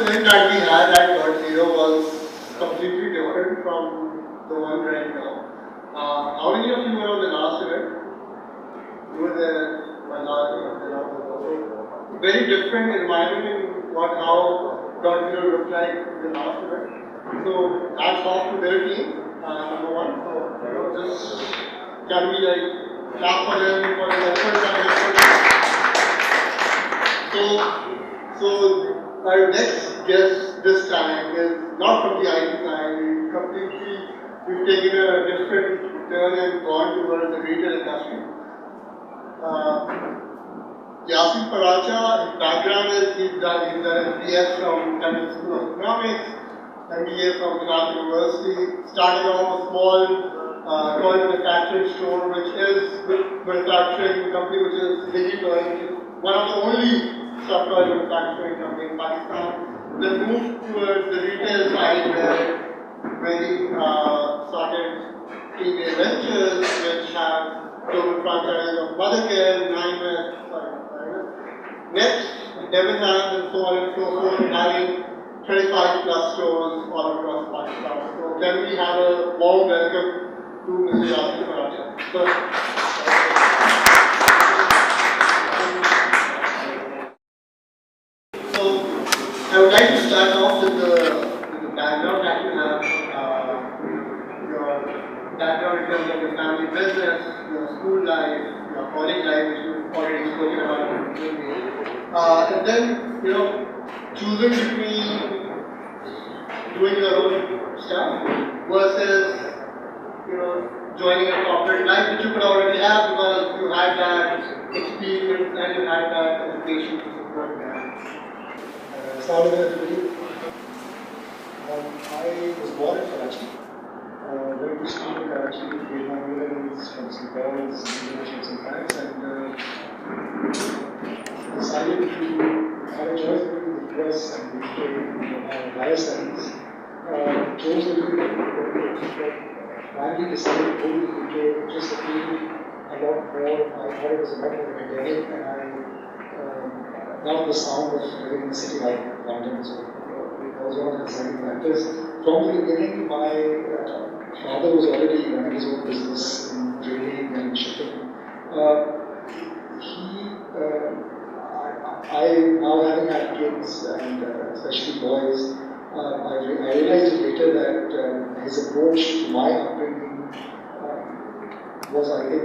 event that we had at .0 was completely different from the one right now. How many of you were on the last event? You were there, very different environment in how .0 looked like in the last event. So hats off to their team, number one. So just can we clap for them for the effort and effort. So our next guest this time is not from the IT side. We've taken a different turn and gone towards the retail industry. Yasir Paracha, his background is he's done BS from London School of Economics, MBA from Karachi University, started off a small toy manufacturing store, which is manufacturing company which is digital, which is one of the only soft toy manufacturing company in Pakistan. Then moved towards the retail side where he started Team Ventures, which have global franchise of Mothercare, Next, Devon Hands and so on and so forth, having 25 plus stores all across Pakistan. So can we have a warm welcome to Mr. Yasir Paracha? So I would like to start off with the background that you have, your background in terms of your family business, your school life, your college life, which you've already spoken about. And then, choosing between doing your own stuff versus, joining a corporate life, which you could already have because you had that experience and you had that education to support that. Assalamu alaikum. I was born in Karachi. Went to school in Karachi, did my A-levels from St. Paul's, University of St. Patrick's, and decided to have a choice between the US and the UK and higher studies. Chose the UK, finally decided to go to the UK, just appealed a lot more. I thought it was a lot more academic, and I loved the sound of living in a city like London. So it was one of the deciding factors. From the beginning, my father was already running his own business in trading and shipping. I now having had kids and especially boys, I realized later that his approach to my upbringing was, I think,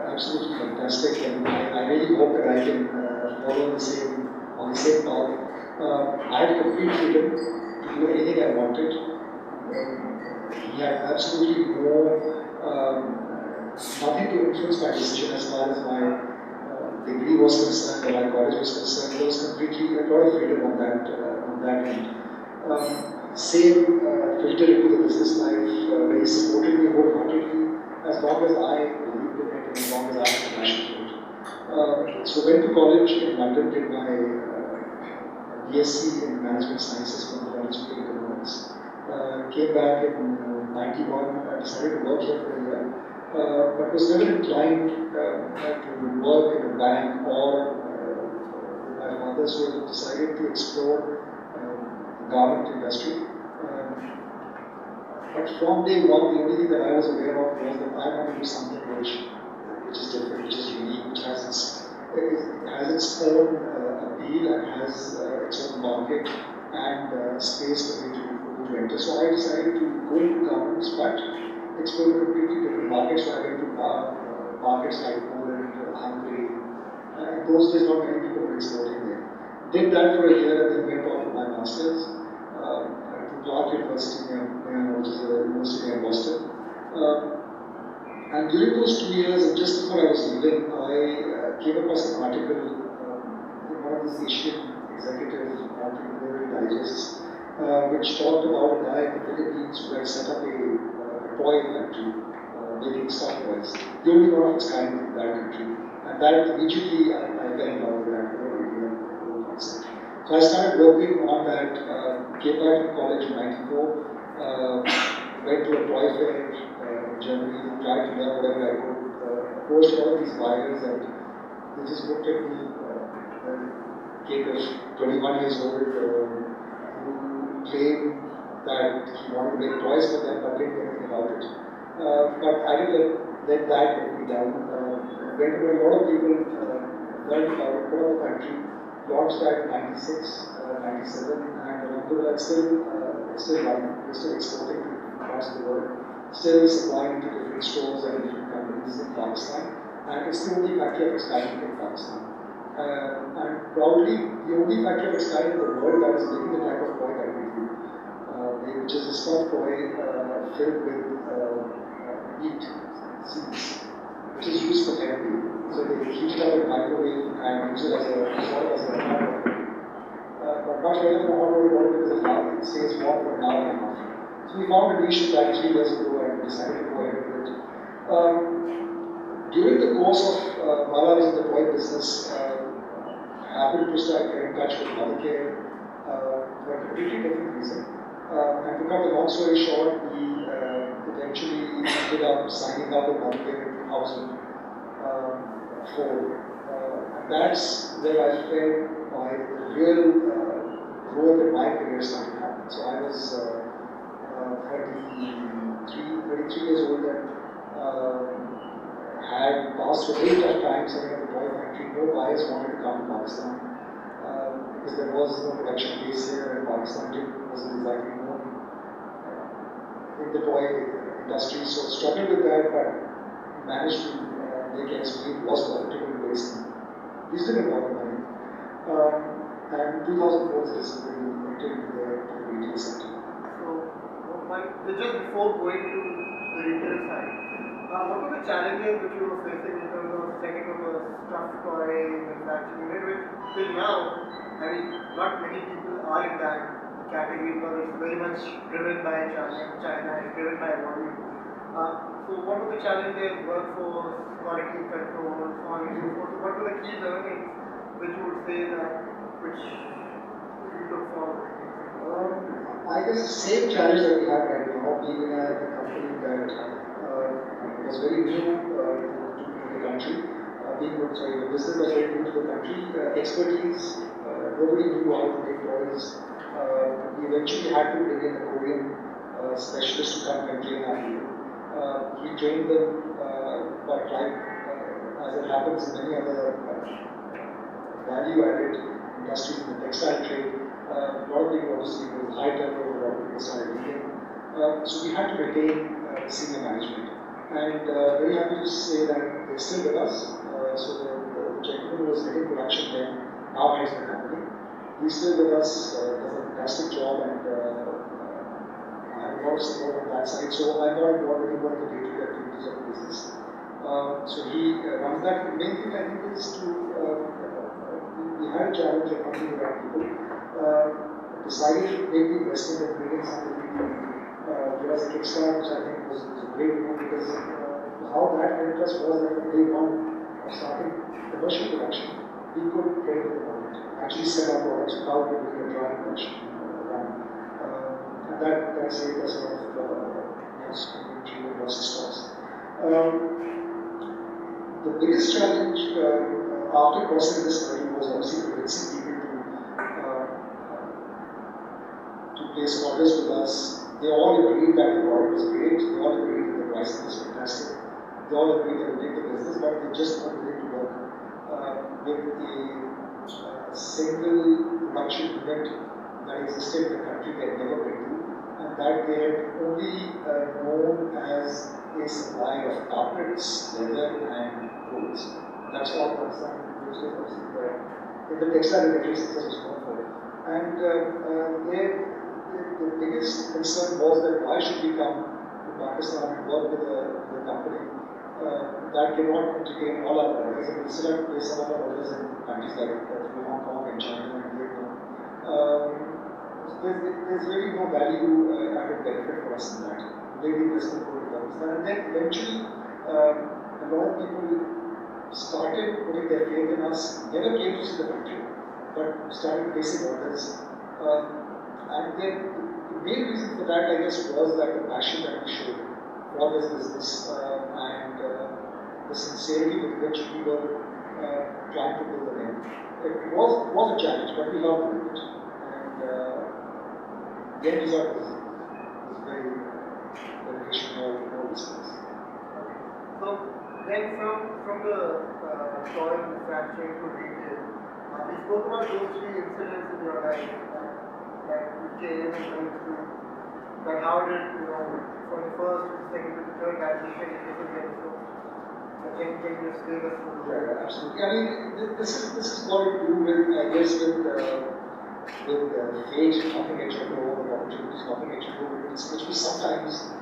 absolutely fantastic, and I really hope that I can follow on the same path. I had complete freedom to do anything I wanted. He had absolutely nothing to influence my decision as far as my degree was concerned or my college was concerned. There was completely a lot of freedom on that end. Same filtered into the business life, very supported me wholeheartedly as long as I believed in it and as long as I had passion for it. So went to college in London, did my BSc in Management Sciences from the College of Economics. Came back in '91, I decided to work here for a year, but was never inclined to work in a bank or with my father, so I decided to explore the garment industry. But from day one, the only thing that I was aware of was that I want to do something which is different, which is unique, which has its own appeal and has its own market and space for me to enter. So I decided to go into governments, but explore completely different markets. So I went to markets like Poland, Hungary, and those days not many people were exporting there. Did that for a year and then went on to my masters to Clark University, which is a university in Boston. And during those 2 years, and just before I was leaving, I came across an article in one of these Asian executive entrepreneurial digests, which talked about a guy in the Philippines who had set up a toy factory making soft toys, the only one of its kind in that country. And that immediately I fell in love with that whole concept. So I started working on that, came back from college in '94, went to a toy fair in Germany, tried to learn whatever I could, approached all of these buyers, and they just looked at me, kid of 21 years old, claim that he wanted to make toys for them, but didn't do anything about it. But I didn't let that get me down. Went to a lot of people, learned about it, put out the country, launched that in 96, 97, and it's still running, we're still exporting across the world, still supplying to different stores and different companies in Pakistan, and it's the only factory of its kind in Pakistan. And proudly, the only factory of its kind in the world that is making the type of toy that we do, which is a stuffed toy filled with meat seeds, which is used for therapy. So they heat it up in microwave and use it as a hot water. But much better than hot water because it stays warm for an hour and a half. So we found a niche that 3 years ago and decided to go ahead with it. During the course of while I was in the toy business, happened to start getting in touch with mothercare for a completely different reason. And to cut the long story short, we eventually ended up signing up with mothercare in 2004. And that's where I felt my real growth in my career started happening. So I was 33 years old and had passed a very tough time setting up the toy factory. No buyers wanted to come to Pakistan because there was no production base here and Pakistan wasn't exactly known in the toy industry. So struggled with that, but managed to make ends meet, was profitable in wasting. We still didn't have money. And 2004 is when we entered into the retail sector. So, just before going to the retail side, what were the challenges which you were facing in terms of setting up a stuffed toy manufacturing unit, which till now, I mean, not many people are in that category because it's very much driven by China is driven by volume. So what were the challenges, workforce, quality control, so on and so forth? What were the key learnings which you would say that which you took forward? I guess the same challenge that we have right now, being in a company that was very new to the country, the business was very new to the country, expertise, nobody knew how to make toys. We eventually had to bring in a Korean specialist to come and train our people. We trained them, but like as it happens in many other value-added industries in the textile trade, a lot of people obviously with high turnover, a lot of people started leaving. So we had to retain the senior management. And very happy to say that they're still with us. So the gentleman who was heading production then now heads the company. He's still with us, does a fantastic job, and I have a lot of support on that side. So I'm not involved anymore in the day-to-day activities of the business. So he runs that. The main thing I think is to we had a challenge of working with our people. Decided to make the investment of bringing some of the people. There was a Kickstart, which I think was a great move because how that helped us was that from day one of starting commercial production, we could get into the market, actually sell our products without doing a trial production run. And that saved us a lot of inventory and lots of stocks. The biggest challenge after crossing this hurdle was obviously convincing people to place orders with us. They all agreed that the product was great, they all agreed that the pricing was fantastic, they all agreed that we did the business, but they just weren't willing to work with a single production unit that existed in the country they had never been to, and that they had only known as a supply of carpets, leather, and clothes. That's what Pakistan in the textile industry success was known for. And the biggest concern was that why should we come to Pakistan and work with a company that cannot entertain all our orders, and we still have to place some of our orders in countries like Hong Kong and China and Vietnam. There's really no value added benefit for us in that. Maybe this will go to Pakistan. And then eventually, a lot of people started putting their faith in us, never came to see the country, but started placing orders. And then the main reason for that, I guess, was that the passion that we showed for this business and the sincerity with which we were trying to build the name. It was a challenge, but we loved doing it. And the end result was very beneficial for all these things. So then from the toy manufacturing to retail, we spoke about those three incidents in your life that you came and went through. But how did, from the first to the second to the third transition, you could get so? Can you just give us a little bit? Yeah, absolutely. I mean, this is what to do with, I guess, with fate knocking at your door, with opportunities knocking at your door, which we sometimes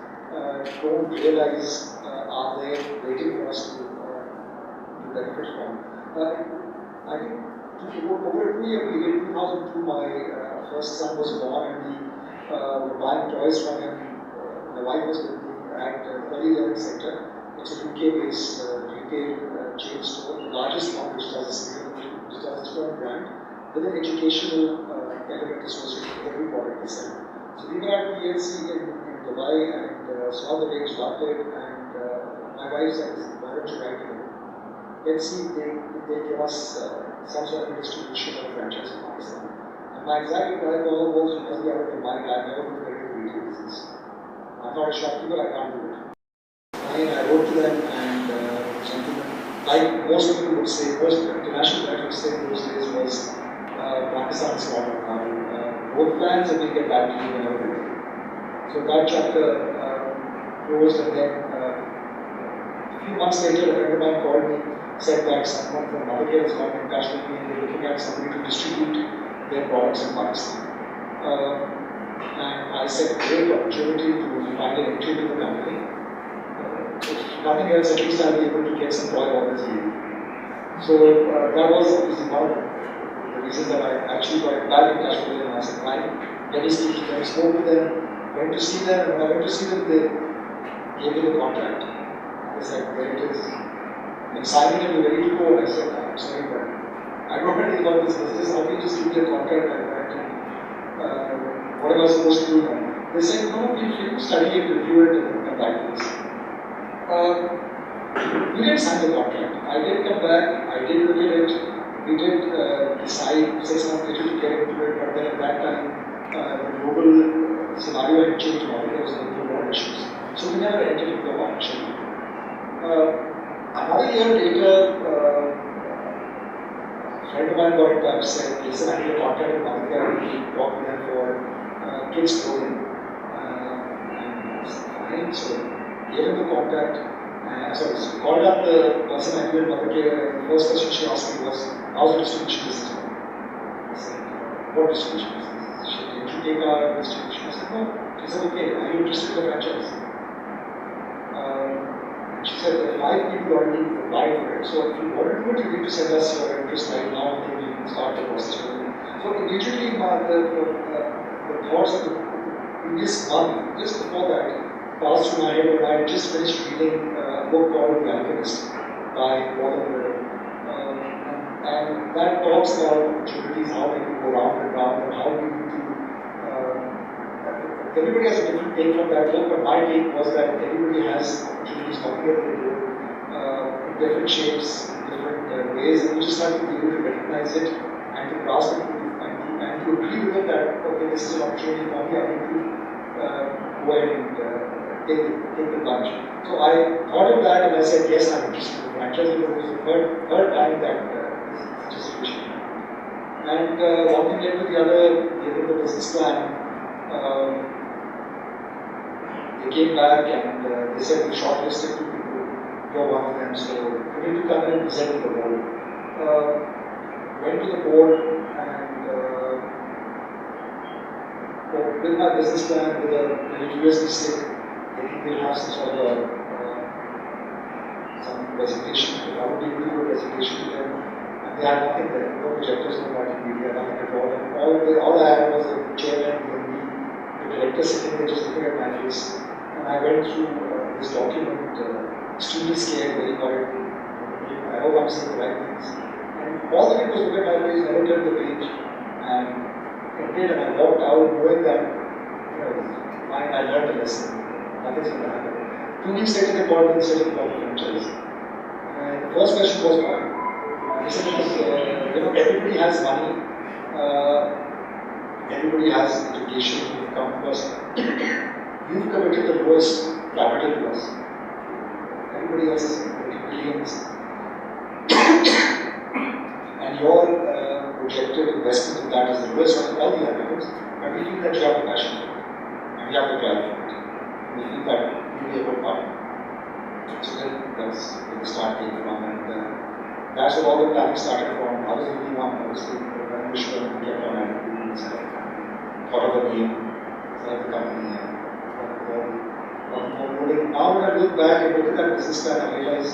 don't realize are there waiting for us to benefit from. I think over a 2-year period, 2002, my first son was born, and we were buying toys from him. My wife was with me at the early learning center. It's a UK-based retail chain store, the largest one which does its own brand, with an educational element associated with every product they sell. So we were at PLC in Dubai and saw the range, loved it, and my wife said, why don't you write it? Let's see if they give us some sort of distribution or franchise in Pakistan. And my exact reply was, you must be out of your mind, I've never been in the retail business. I'm not a shopkeeper, I can't do it. I wrote to them, and gentlemen, like most people would say, most international brands would say in those days was Pakistan is not on our both plans, and we get back to you whenever we're ready. So that chapter closed, and then a few months later, a friend of mine called me, said that someone from Mothercare has gotten in touch with me, and they're looking at somebody to distribute their products in Pakistan. And I said, great opportunity to find an entry to the company. If nothing else, at least I'll be able to get some toy orders here. So that was obviously one of the reasons that I actually got back in touch with them, and I said, fine, let me speak to them. I spoke to them, went to see them, and when I went to see them, they gave me the contract. They said, there it is. And signing it, you're ready to go. And I said, I'm sorry, but I don't know anything about this business. How can you just give me a contract like that? And what am I supposed to do now? They said, no, we'll study it, review it, and come back to this. We didn't sign the contract. I did come back, I did look at it, we did decide 6 months later to get into it, but then at that time, the global scenario had changed, there was more issues. So we never entered into a partnership. Another year later, a friend of mine got in touch, said, listen, I need a contract with Mothercare, we need to talk to them for kids' clothing. And I said, fine, so gave him the contact, called up the person I knew in Mothercare, and the first question she asked me was, how's the distribution business going? I said, what distribution business? She said, did you take our distribution? I said, no. She said, okay, are you interested in the franchise? And she said, there are 5 people already applied for it, so if you want to do it, you need to send us your interest right now, and then we can start the process for you. So immediately, the thoughts of the previous month, just before that, passed through my head when I had just finished reading a book called The Alchemist by Warren Buffett. And that talks about opportunities, how they can go round and round, and how we need to. Everybody has a different take from that book, but my take was that everybody has opportunities knocking at their door in different shapes, in different ways, and you just have to be able to recognize it and to grasp it and to agree with it that, okay, this is an opportunity for me, I need to go ahead and take the plunge. So I thought of that and I said, yes, I'm interested in the franchise because it was the third time that such a situation. And one thing led to the other, given the business plan, they came back and they said we shortlisted 2 people, you're one of them, so you need to come in and present to the board. Went to the board and with my business plan with a USB stick, I think we'll have some sort of some presentation. I would be able to do a presentation to them, and they had nothing there, no projectors, no multimedia, nothing at all. And all I had was a chairman and me, the director sitting there just looking at my face. And I went through this document, extremely scared, very worried. I hope I'm saying the right things. And all they did was look at my face, never turned the page, and ended, and I walked out knowing that, I learned a lesson. Nothing's going to happen. 2 weeks later, they called me and said, about the franchise. And the first question was why? They said, because everybody has money, everybody has application will come because you've committed the lowest capital to us. Everybody else is committing billions. And your projected investment in that is the lowest of all the others, but we feel that you have the passion for it, and you have the drive for it. We feel that you'll be a good partner. So then that's where the start came from, and that's where all the planning started from. I was the only one, obviously, when Vishwan kept on and thought of a name, set up the company, and now when I look back and look at that business plan, I realize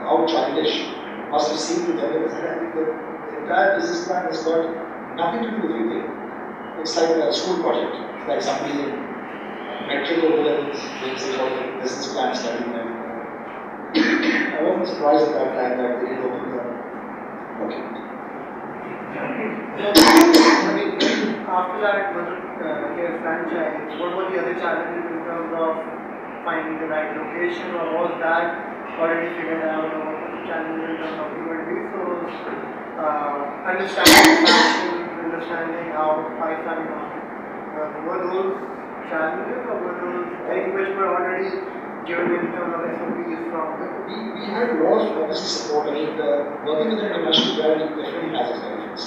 how childish it must have seemed to them. The entire business plan has got nothing to do with retail. It's like a school project. It's like somebody in metric over there is doing some sort of business plan study. And I wasn't surprised at that time that they didn't open the document. I mean, after that franchise, what were the other challenges in terms of finding the right location, or was that already figured out, or what the challenges in terms of inventory stores, understanding fashion, understanding how Pakistani market, were those challenges, or were those things which were already given in terms of SOPs from the... We had a lot of policy support. I mean, working with an international brand definitely has its benefits.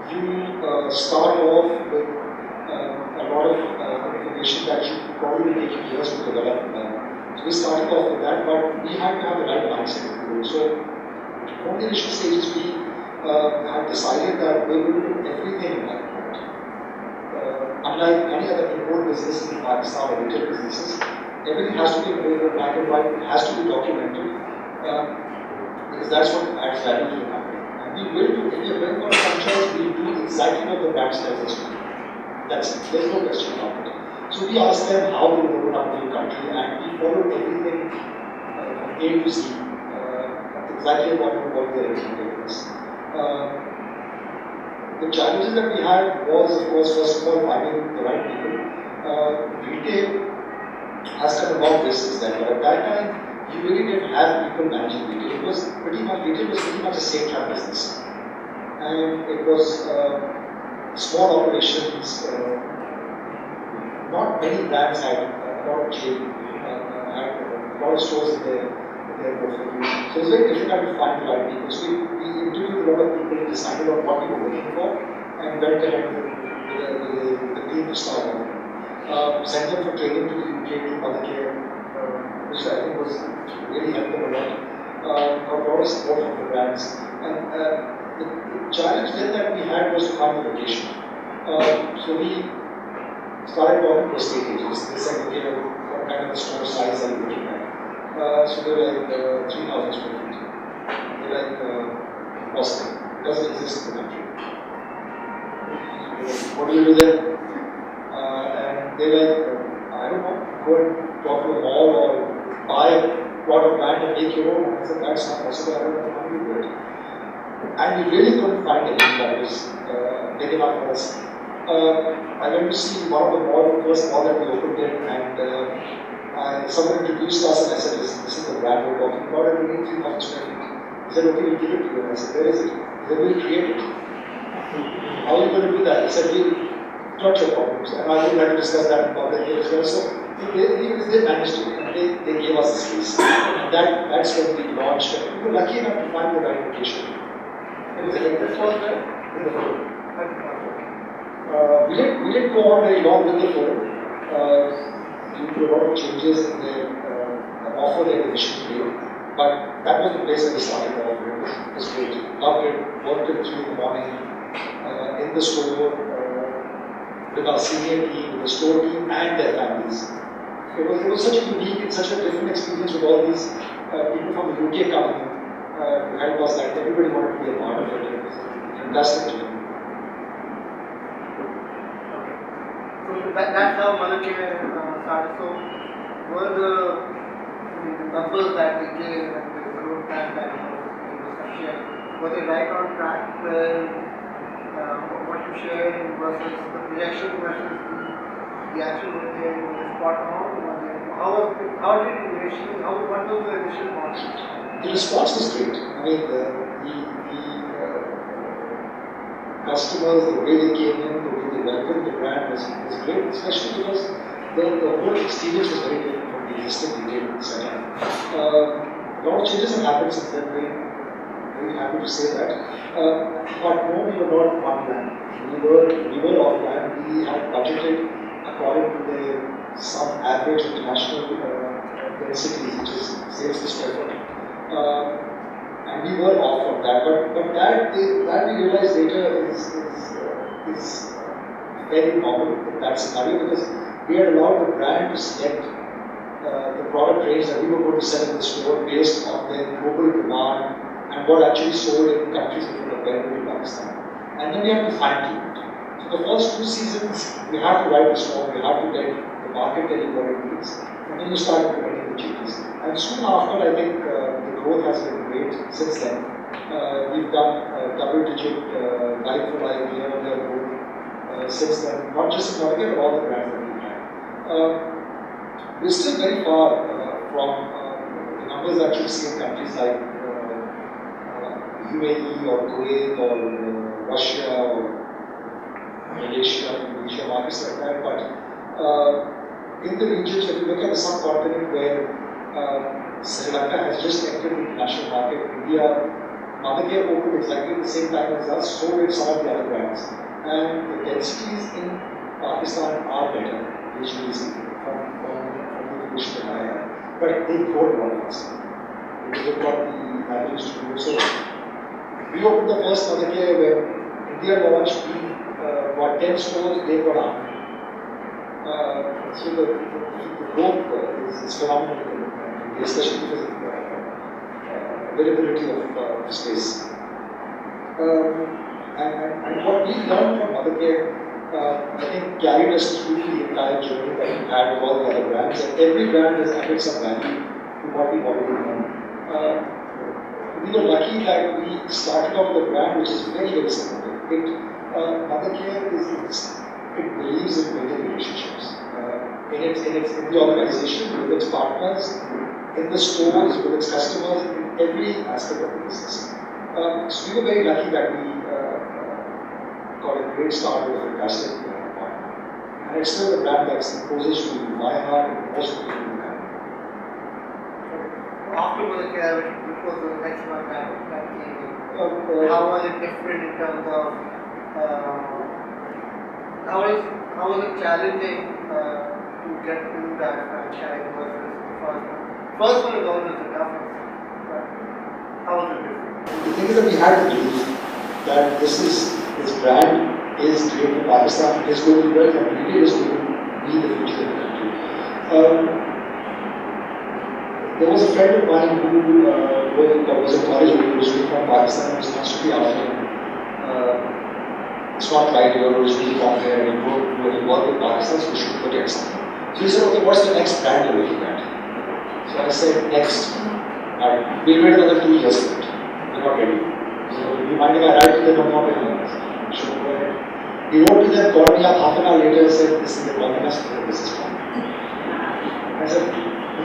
You start off with a lot of information that you probably take years to develop. So we started off with that, but we had to have the right mindset to do it. So from the initial stages, we had decided that we will do everything in that point. Unlike any other import business in Pakistan or retail businesses, everything has to be in black and white, it has to be documented, because that's what adds value to the company. And we will do, if we are going for a franchise, we will do exactly what the brand tells us to do. That's it, there's no question about it. So we asked them how we open up the country, and we followed everything from A to Z, exactly what they recommended us. The challenges that we had was, of course, first of all, finding the right people. Retail has come about this since then, but at that time, you really didn't have people managing retail. Retail was pretty much a safe trap business. And it was small operations, not many brands had a lot of chain, had a lot of stores in their portfolio. So it was very difficult to find the right people. So we interviewed a lot of people, decided on what we were looking for, and went ahead with the team to start off. Sent them for training to the UK, to Mother Care, which I think was really helped them a lot. Got a lot of support from the brands. And the challenge then that we had was to find the location. So we started talking to estate agents. They said, okay, what kind of store size are you looking at? So they were like 3,000 square feet. They're like, impossible. It doesn't exist in the country. What do you do then? And they're like, I don't know, go and talk to a mall or buy a plot of land and make your own. I said, that's not possible, I don't know how you do it. And we really couldn't find anything that was big enough for us. I went to see one of the malls, the first mall that we opened in, and someone introduced us and I said, this is the brand we're talking about, and we need 3,000 square feet. He said, okay, we'll give it to you. And I said, where is it? He said, we'll create it. How are you going to do that? He said, not your problems. And I would like to discuss that in public here as well. So they managed it, and they gave us the space. And that's when we launched. We were lucky enough to find the right location. This was the forum. We didn't go on very long with the forum. Due to a lot of changes in the offer they initially made. But that was the place where we started off. It was great. Loved it. Worked it through in the morning, in the store, with our senior team, with the store team and their families. It was such a unique and such a different experience with all these people from the UK coming to help us that everybody wanted to be a part of it. It was a fantastic journey. So that's how Mother Care started. So were the numbers that we gave and the growth plan that we shared, were they right on track with what you shared versus the projection versus the actual thing was spot on? How did it initially, what was the initial response? The response was great. I mean, the customers, the way they came in, the way they welcomed the brand was great, especially because the whole experience was very different from the existing retail setup. A lot of changes have happened since then. Very happy to say that. But no, we were not on plan. We were off plan. We had budgeted according to some average international densities, which is sales per square foot. And we were off from that. But that we realized later is very normal in that scenario, because we had allowed the brand to select the product range that we were going to sell in the store based on their global demand and what actually sold in countries like Pakistan. And then we have to fine tune it. So the first 2 seasons, we have to write the store, we have to get the market telling what it needs, and then you start implementing the changes. And soon after, I think the growth has been great since then. We've done double-digit like-for-like year-on-year growth since then, not just in Karachi, but all the brands that we've had. We're still very far from the numbers that you see in countries like UAE or Kuwait or Russia or Malaysia, Indonesia, markets like that. But in the regions, if you look at the subcontinent where Sri Lanka has just entered the international market, India, Mother Care opened exactly at the same time as us, so did some of the other brands. And the densities in Pakistan are better, visually speaking, from the information that I have. But they grow a lot faster, because they've got the avenues to grow. So we opened the first Mother Care when India launched. We got 10 stores, they got 100. So the growth is phenomenal, especially because of the availability of space. And what we learned from Mother Care, I think carried us through the entire journey that we had with all the other brands. And every brand has added some value to what we've already done. We were lucky that we started off with a brand which is very, very simple. Mother Care it believes in building relationships. In the organization, with its partners, in the stores, with its customers, in every aspect of the business. So we were very lucky that we got a great start with a fantastic partner. And it's still the brand that's closest to my heart and most of the people in the company. After Mother Care, which was the next one that came in, how was it different in terms of how was it challenging to get through that franchise versus the first one? First one is always the toughest, but how was it different? The thing is that we had to believe that this brand is great for Pakistan, it is going to be well, and really is going to be the future of the country. There was a friend of mine who was in college originally from Pakistan and was constantly asking, it's not right, you are originally from here, and you work in Pakistan, so you should protect something. So he said, okay, what's the next brand you're looking at? So I said, next. We'll wait another 2 years for it. We're not ready. So you mind if I write to them? I'm not ready. Sure, go ahead. He wrote to them, called me up half an hour later and said, this is the calling us for the business plan. I said,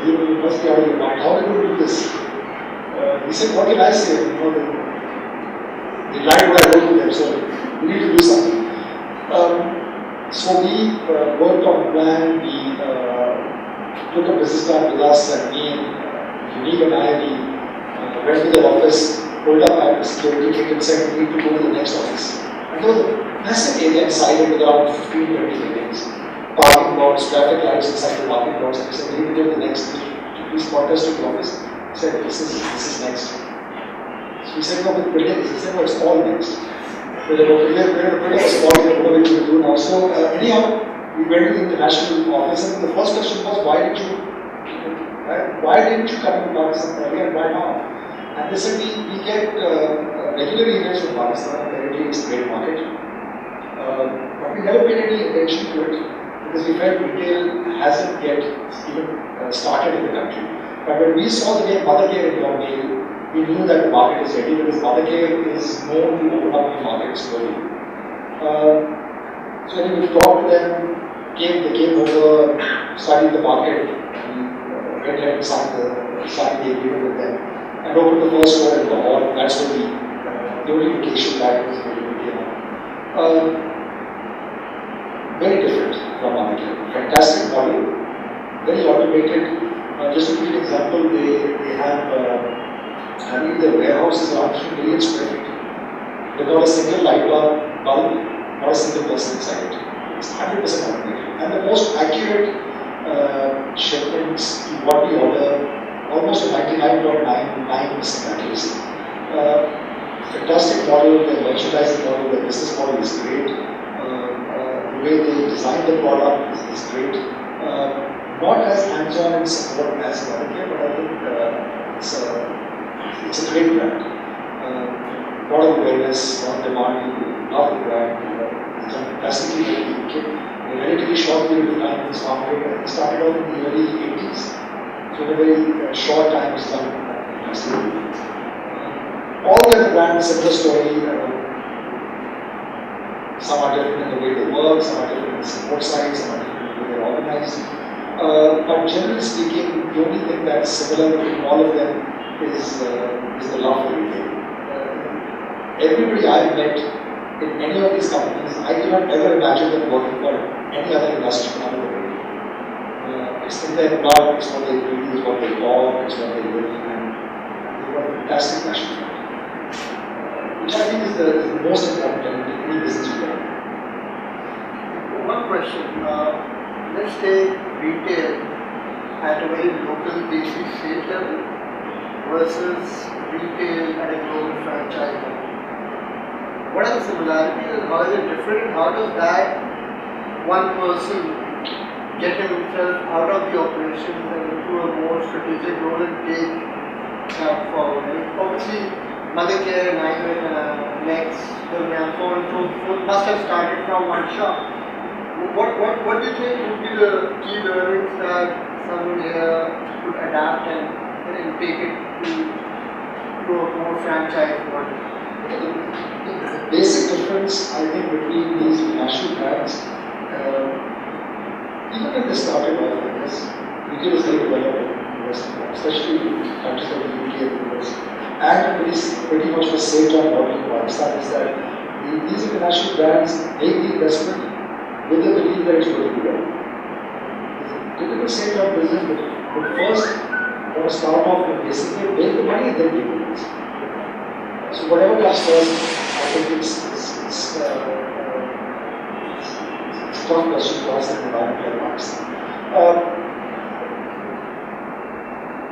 you must be out of your mind. How are you going to do this? He said, what can I say? They lied what I wrote to them, so we need to do something. So we worked on a plan. We took a business plan with us, and me and Unique and I, we went to the office, pulled up at the security gate and said, we need to go to the next office. And there was a massive area inside with around 15-20 buildings. Parking lots, traffic lights inside the parking lots. And we said, we need to go to the next. Please point us to the office. He said, this is next. So we said, no, with buildings. He said, no, it's all next. We're going to put a spot here, what are we going to do now? So anyhow, we went to the international office, and the first question was, why didn't you come to Pakistan earlier and why now? And they said, we get regular emails from Pakistan, apparently it's a great market. But we never paid any attention to it, because we felt retail hasn't yet even started in the country. But when we saw the name Mother Care in your mail, we knew that the market is ready, because Mother Care is known to open up new markets slowly. So when we talked to them, they came over, studied the market, and went ahead and signed the agreement with them, and opened the first store in Lahore. That's when the only location that was really came up. very different from Amity. Fantastic model, very automated. Just to give you an example, they have, I mean, their warehouse is around 3 million square feet. Without a single light bulb, not a single person inside it. It's 100% automated. And the most accurate shipments to what we order, almost a 99.99% accuracy. Fantastic model, their merchandising model, their business model is great. The way they design the product is great. Not as hands-on and support as Karachi, but I think it's a great brand. A lot of awareness, a lot of demand, people love the brand. It's done fantastically well in the UK. In a relatively short period of time, it's founded. It started off in the early 80s. So in a very short time, it's done fantastically. All the other brands, similar story. Some are different in the way they work, some are different in the support side, some are different in the way they're organized. But generally speaking, the only thing that's similar between all of them is the love for retail. Everybody I've met in any of these companies, I cannot ever imagine them working for any other industry other than retail. It's in their blood, it's what they breathe, it's what they talk, it's what they live, and they've got a fantastic passion for it. Which I think is the most important element in any business you run. One question. Let's take retail at a very local basic state level versus retail at a global franchise level. What are the similarities and how is it different? How does that one person get himself out of the operations and into a more strategic role and take that forward? And obviously, Mother Care and Ayurveda, Next, so on and so forth must have started from one shop. What do you think would be the key learnings that someone here could adapt and take it to a more franchise model? The basic difference, I think, between these national brands, even when they started off, I guess, retail is very developed in Western world, especially in countries like the UK and the US. And pretty much the same time model in Pakistan is that these international brands make the investment with the belief that it's going to be well. It's a typical same time business, but first, you want to start off with basically make the money and then give the business. So whatever comes first, I think it's a tough question for us in an environment like Pakistan.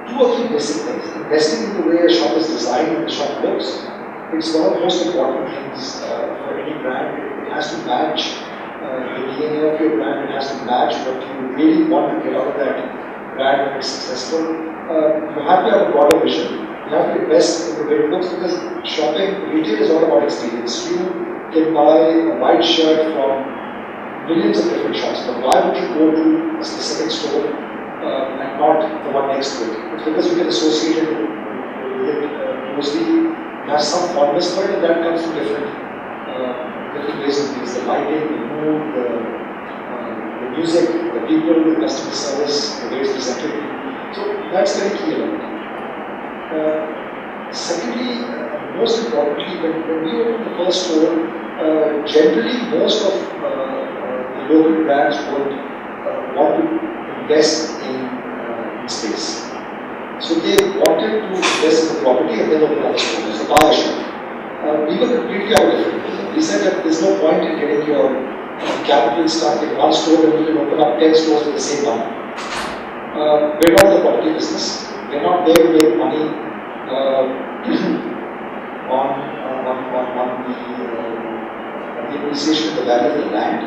Two or three basic things. Investing in the way a shop is designed and the shop looks, it's one of the most important things for any brand. It has to match the DNA of your brand, it has to match what you really want to get out of that brand when it's successful. You have to have a broader vision. You have to invest in the way it looks because retail is all about experience. You can buy a white shirt from millions of different shops, but why would you go to a specific store and not the one next to it? It's because you get associated with it closely. You have some fondness for it, and that comes from different ways of things: the lighting, the mood, the music, the people, the customer service, the way it's presented. So that's very key element. Secondly, most importantly, when we opened the first store, generally most of the local brands would want to invest in space. So they wanted to invest in the property and then open up the store, so buy a shop. We were completely out of different. We said that there's no point in getting your capital stuck in one store when you can open up 10 stores with the same money. We're not in the property business. We're not there to make money on the appreciation of the value of the land.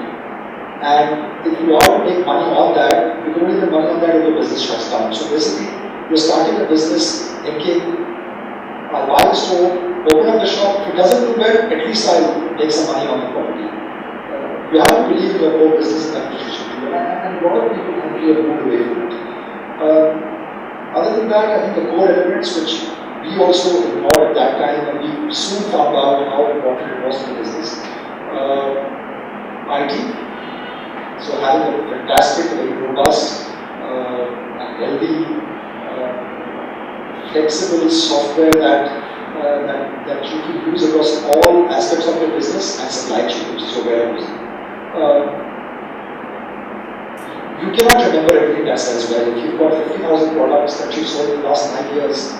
And if you are to make money on that, you can only make money on that if your business shuts down. So basically, you're starting a business thinking, I'll buy the store, open up the shop. If it doesn't do well, at least I'll make some money on the property. You have to believe in your core business and that you should do. And a lot of people actually have moved away from it. Other than that, I think the core elements which we also ignored at that time and we soon found out how important it was to the business. IT. So having a fantastic, very robust, and healthy, flexible software that you can use across all aspects of your business and supply chain, which is your warehouse. you cannot remember everything that's as well. If you've got 50,000 products that you've sold in the last 9 years,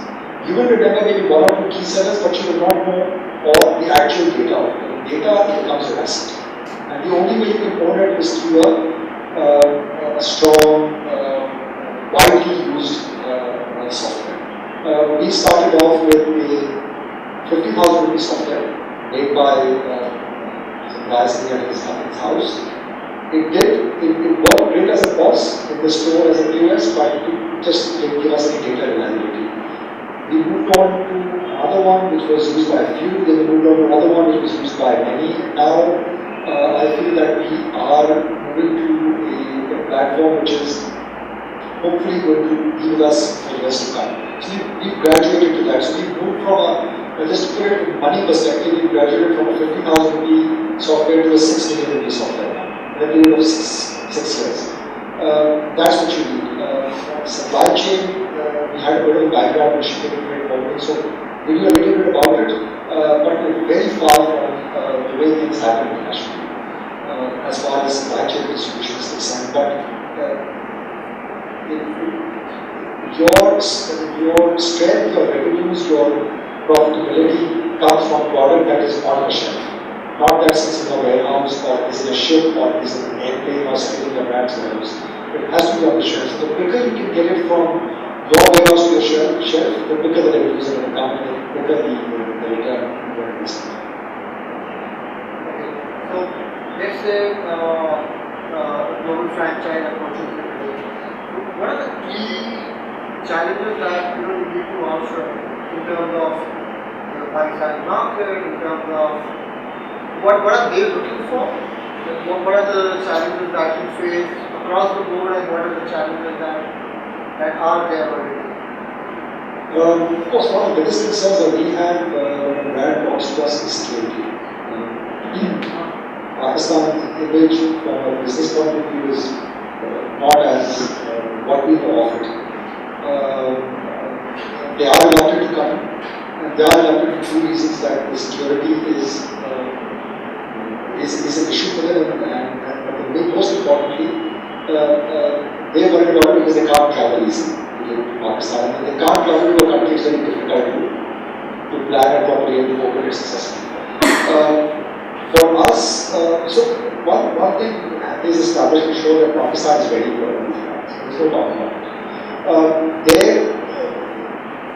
you will remember maybe one or two key sellers, but you will not know all the actual data of it. Data becomes your asset. And the only way you can own it is through a strong, widely used software. We started off with a 50,000 rupee software made by some guy sitting at his house. It worked great as a POS in the store as a POS, but it just didn't give us any data reliability. We moved on to another one which was used by a few, then we moved on to another one which was used by many. Now I feel that we are moving to a platform which is hopefully going to be with us for years to come. So we've graduated to that. So we've moved from just to put it in money perspective, we've graduated from a 50,000 rupee software to a 6 million rupee software in a period of six years. That's what you need. Supply chain, we had a bit of a background in shipping and freight forwarding, so we knew a little bit about it, but we're very far from the way things happen internationally as far as supply chain distribution is concerned. But your strength, your revenues, your profitability comes from product that is on the shelf. Not that sits in a warehouse or is in a ship or is in an airplane or sitting in a brand's warehouse. It has to be on the shelf. So the quicker you can get it from your warehouse to your shelf, the quicker the revenues are going to come and the quicker the return on your investment. Okay. So let's say global franchise approaches the today. What are the key challenges that you need to answer in terms of the Pakistan market, in terms of what are they looking for? What are the challenges that you face across the board, and what are the challenges that are there already? Of course, one of the biggest concerns that we have when a brand talks to us is security. Pakistan's image from a business point of view is not as what we know of it. They are reluctant to come, and they are reluctant for two reasons: that the security is an issue for them, and most importantly, they worry about it because they can't travel easily to Pakistan. And they can't travel to a country, it's very difficult to plan it properly and to open it successfully. For us, so one thing is established to show that Pakistan is ready for it. There's no doubt about it.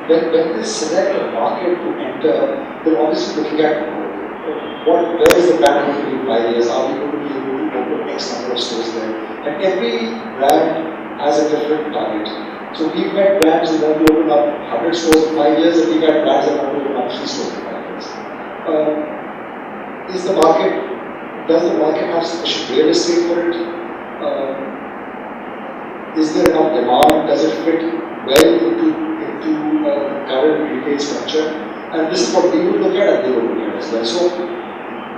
When they select a market to enter, they're obviously looking at where is the brand going to be in 5 years? Are we going to be able to open X number of stores there? And every brand has a different target. So we've met brands that want to open up 100 stores in 5 years, and we've had brands that want to open up 3 stores in 5 years. Does the market have sufficient real estate for it? Is there enough demand? Does it fit well into the current retail structure? And this is what we would look at, and they would look at as well. So,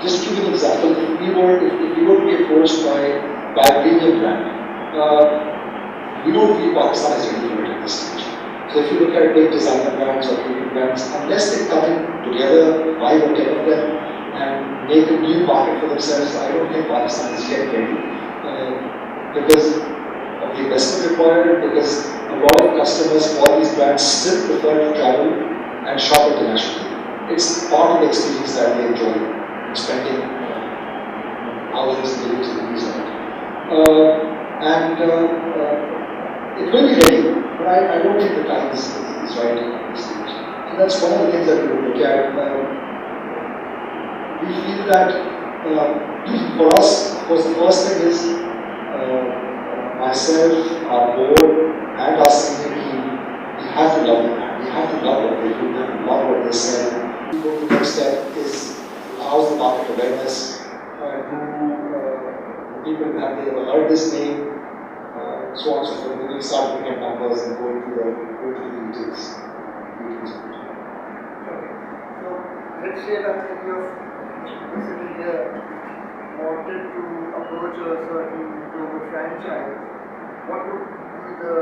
just to give an example, if we were to be approached by a premium brand, we don't feel Pakistan is ready for it at this stage. So, if you look at big designer brands or premium brands, unless they come in together, 5 or 10 of them, and make a new market for themselves, I don't think Pakistan is yet ready because of the investment required, because a lot of customers for these brands still prefer to travel and shop internationally. It's part of the experience that they enjoy, spending thousands and millions of rupees on it. It will be ready, but I don't think the time is right at this stage. So that's one of the things that we will look at. We feel that for us, of course, the first thing is myself, our board, and our senior team, we have to love the brand. We have to love what they do, we have to love what they sell. The next step is how's the market awareness? Do people have they ever heard this name? So on and so forth. We will start looking at numbers and going to the details. Okay. So let's say that if you're basically here wanted to approach a certain global franchise, what would be the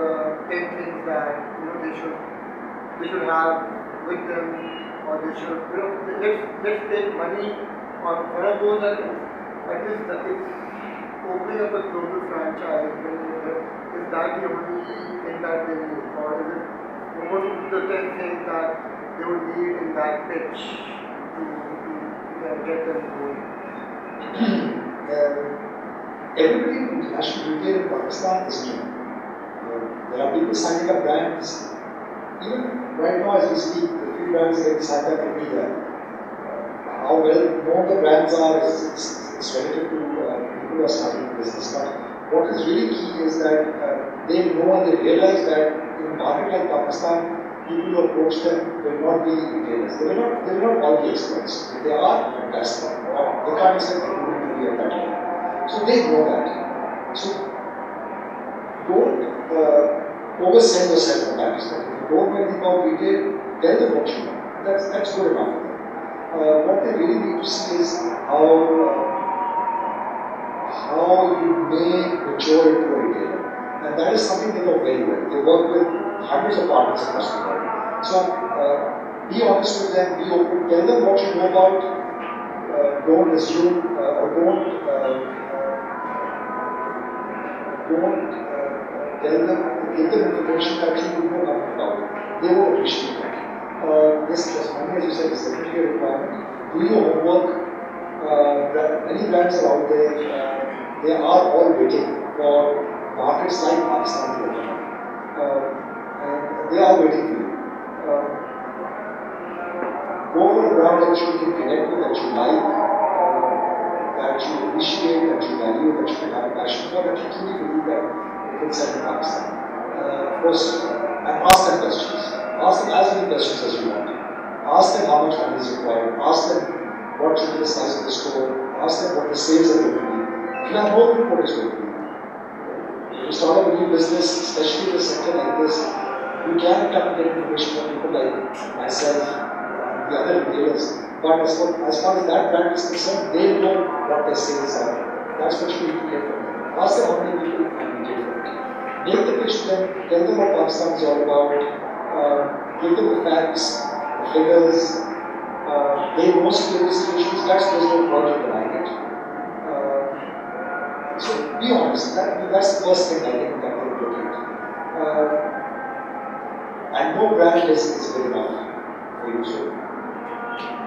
10 things that they should have with them, or they should let's take money on one of those items. That is opening up a global franchise. When that the only thing that they need, or is it more the 10 things that they would need in that pitch to get them going? Everybody in international retail in Pakistan is new. There are people signing up brands. Even right now, as we speak, the few brands getting signed up every year. How well known the brands are is relative to people who are starting a business. But what is really key is that they know and they realize that in a market like Pakistan, people who approach them will not be retailers. They will not all be experts. If they are, fantastic. They can't expect everybody to be at that level. So they know that. So don't oversell yourself from that perspective. If you don't know anything about retail, tell them what you know. That's good enough. What they really need to see is how you may mature into a retailer. And that is something they know very well. They work with hundreds of partners across the world. So be honest with them, be open, tell them what you know about, don't assume or don't tell them, give them information that you don't know nothing about. They will appreciate that. Yes, just money, as you said, is definitely a requirement. Do your homework. Many brands are out there. They are all waiting for markets like Pakistan to open up. And they are waiting for you. Go for a brand that you can connect with, that you like, that you appreciate, that you value, that you can have a passion for, that you truly believe that you can sell in Pakistan. Of course, and ask them questions. Ask them as many questions as you want. Ask them how much money is required. Ask them what should be the size of the store. Ask them what the sales are going to be. If you have no clue what it's going to be. If you start up a new business, especially in a sector like this, you can come and get information from people like myself and the other retailers. But as far as that brand is concerned, they know what their sales are. That's what you need to get from them. Ask them how many people can retail for it. Make the pitch to them, tell them what Pakistan is all about. Give them the facts, the figures. They know security solutions, there's no point in denying it. So be honest, that's the first thing I think that they look at. And no brand is good enough for you. So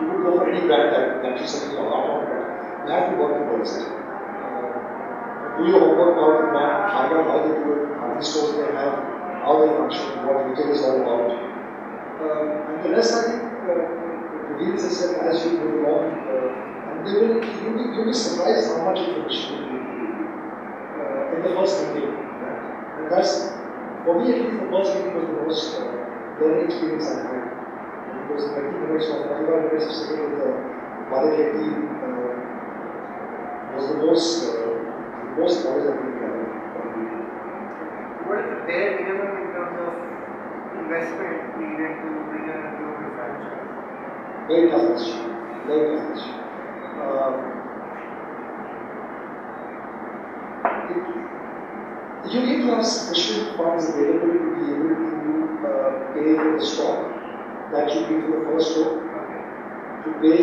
you would go for any brand that you set your heart on, but you have to work towards it. Do your homework about the brand, find out how they do it, how many stores they have, how they function, what retail is all about. And the rest, I think, reveals itself as you go along. And you'll be surprised how much information you need in the first meeting. And that's, for me at least, the first meeting was the most learning experience I had. It was 20 minutes or 45 minutes of sitting with the Mothercare team was the most knowledge I've been gathered. What is the bare minimum in terms of investment needed to bring a global franchise? Very tough question. Very tough question. You need to have sufficient funds available to be able to pay for the stock that you need for the first store, to pay,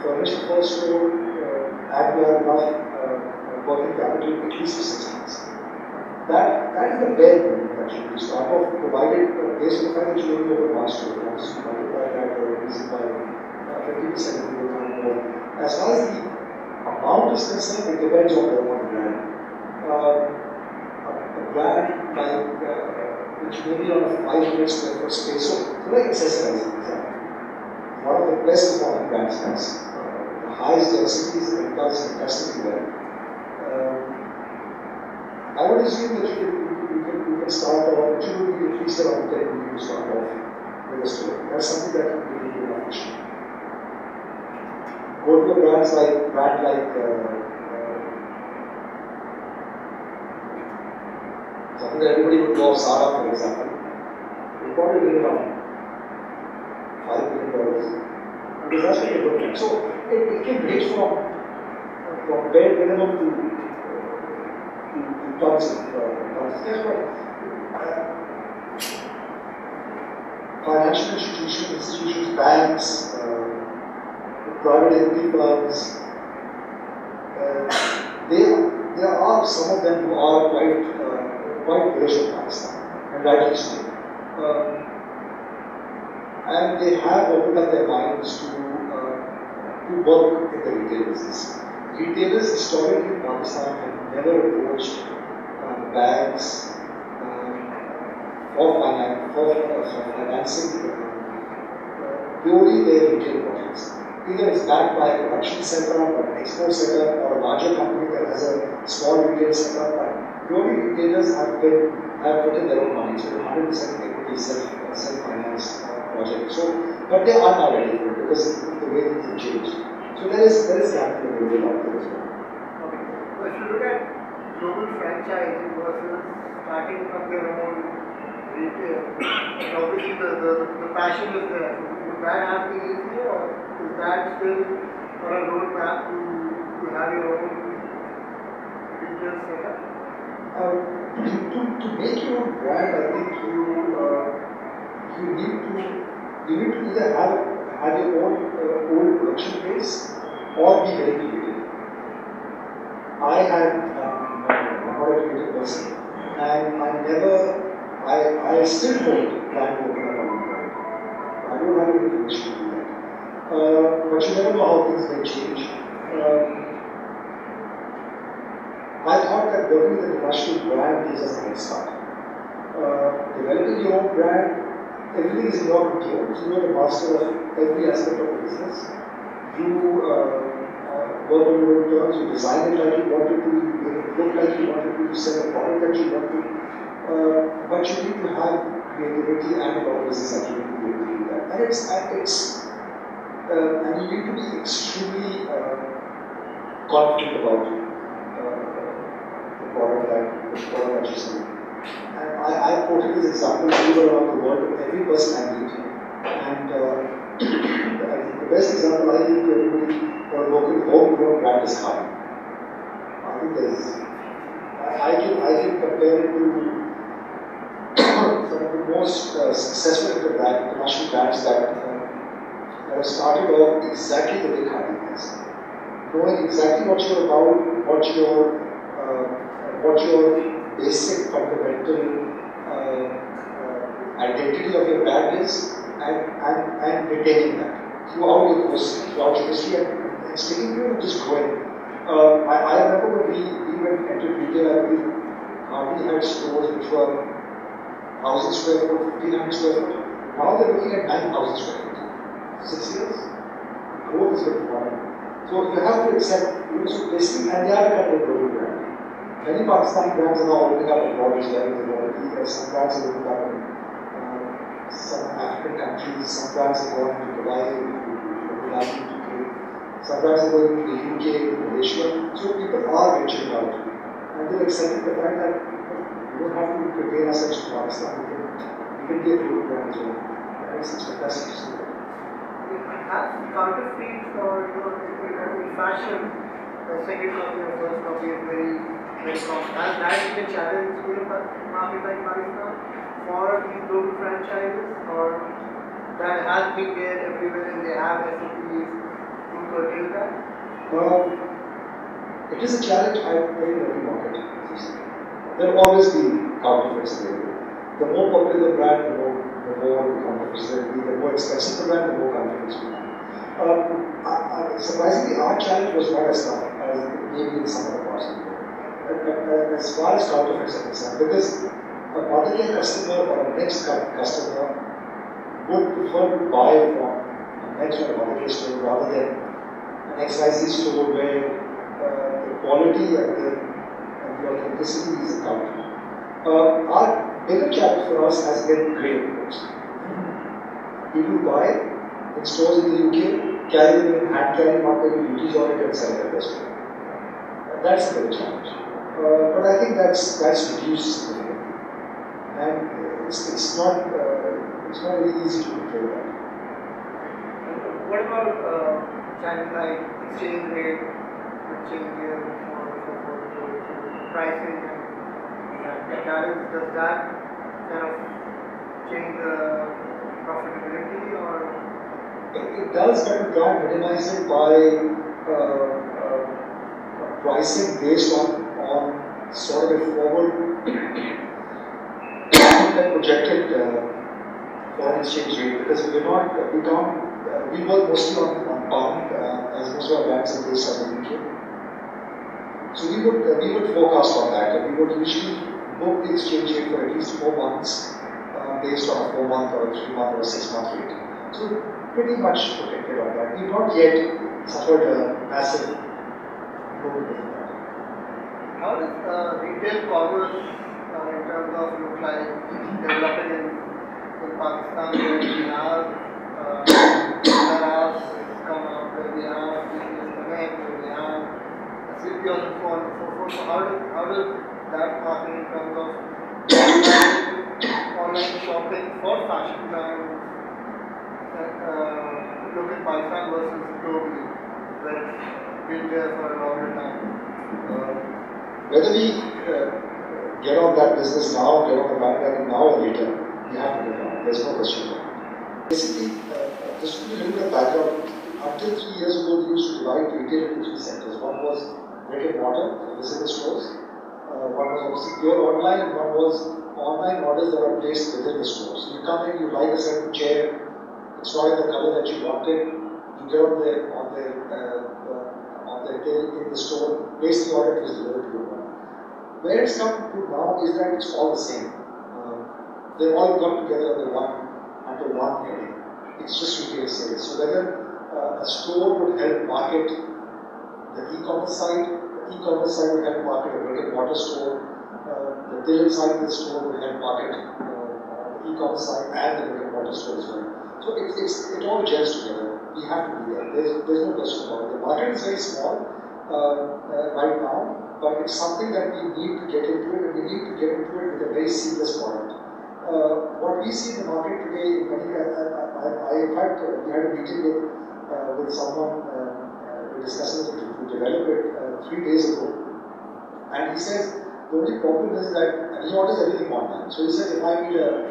furnish the first store, and to have enough working capital at least for 6 months. That is the bare minimum that you need to start off, provided based on the fact that you only open one store. Once you multiply that or increase it by 50% of your time more. As far as the amount is concerned, it depends on the brand. A brand like which may be on a 500 square foot space, so like accessories, for example, one of the best performing brands has the highest densities and it does fantastically well. I would assume that you can start off, but you would need at least around 10 million to start off with a store. That's something that you really do not achieve. Go to a brand like something that everybody would know of, Zara, for example. They probably bring around $5 million. Because that's what you're looking at. So it can range from bare minimum to tons of yes, but financial institutions, banks, private equity firms, there are some of them who are quite bullish on Pakistan, and rightly so. And they have opened up their minds to work in the retail business. Retailers historically in Pakistan have never approached banks for financing purely their retail projects. Either it's backed by a production setup or an export setup or a larger company that has a small retail setup. But purely retailers have put in their own money, so 100% equity self-financed project. So, but they are not ready for it because the way things have changed. So there is capital available out there as well. Okay. So if you look at global franchising versus starting from your own retail, obviously the passion is there. Would that have been easier, or is that still on a roadmap to have your own retail setup? To make your own brand, I think you need to either have your own production base or be very creative. I'm not a creative person, and I still don't plan to open up a new brand. I don't have any information to do that. But you never know how things may change. I thought that working with an international brand gives us a head start. Developing your own brand, everything is in your control. So you're the master of every aspect of the business. You work on your own terms, you design it like you want it to, you make it look like you want it to, you sell a product that you want to. But you need to have creativity and a lot of business acumen to be able to do that. And you need to be extremely confident about the product that you sell. And I quoted this example all around the world with every person I meet. And I think the best example I give to everybody for a local homegrown brand is Karachi. I think I can compare it to some of the most successful international brands that have started off exactly the way Karachi is. Knowing exactly what you're about, what your basic fundamental identity of your brand is, and retaining that throughout your course, throughout your history, and sticking to it and just growing. I remember when we went into retail, I believe Hardy had stores which were 1,000 square foot, 1,500 square foot. Now they're looking at 9,000 square foot. 6 years, growth is very important. So you have to accept, so basically, and they are kind of a global brand. Many Pakistani brands are now opening up abroad as well. Some brands are opening up in some African countries, some brands are going to Dubai, to UK, some brands are going to the UK, to Malaysia. So people are venturing out, and they're accepting the fact that you don't have to contain ourselves to Pakistan. We can be a global brand as well. It's fantastic to see that. Has counterfeits or fashion, the second copy or first copy is very common. Has that been a challenge in a market like Pakistan for these global franchises, or that has been there everywhere and they have SOPs to curtail that? It is a challenge I play in every market. There will always be counterfeits available. The more popular the brand, the more counterfeits there will be. The more expensive the brand, the more counterfeits will be. Surprisingly, our challenge was not as tough as maybe in some other parts of the world. As far as counterfeits are concerned, because a mother-care customer or a next customer would prefer to buy from a next or a mother-care store rather than an XYZ store where the quality and the authenticity is accounted. Our bigger challenge for us has been great imports. People buy in stores in the UK, carry them in hand carry, not paying duties on it, and sell them elsewhere. That's the big challenge. But I think that's reduced significantly, and it's not really easy to control that. What about challenge like exchange rate, changes for pricing, and does that kind of change the profitability or? It does, but we try and minimize it by pricing based on sort of a forward at projected foreign exchange rate because we can't, we work mostly on pound as most of our banks are based on the UK. So we would forecast on that, and we would usually book the exchange rate for at least 4 months based on a 4-month or a 3-month or a 6-month rate. So pretty much protected on that. We've not yet suffered a massive blow because of that. How does retail commerce in terms of look like developing in Pakistan where we have apps come up, where we have business connect, where we have city and so on and so forth. So how does that happen in terms of online shopping for fashion brands look at Pakistan versus globally where it's been there for a longer time? Whether we get on that business now, get on the bandwagon now or later, we have to get on. There's no question about it. Basically, just to give you a little bit of background, until 3 years ago, we used to divide retail into 3 sectors. One was brick and mortar, physical stores. One was obviously pure online, and one was online orders that are placed within the store. So you come in, you like a certain chair, it's not in the color that you wanted, you get on the till in the store, place the order, it is delivered to your home. Where it's come to now is that it's all the same. They've all got together under one heading. It's just retail sales. So whether a store would help market the e-commerce side, the e-commerce side would help market a brick and mortar store, the till side of the store would help market the e-commerce side and the brick and mortar store as well. So it all gels together. We have to be there. There's no question about it. The market is very small right now, but it's something that we need to get into it, and we need to get into it with a very seamless product. What we see in the market today, in fact, we had a meeting with someone we're discussing to develop it 3 days ago, and he says the only problem is that he orders everything online. So he said if I need a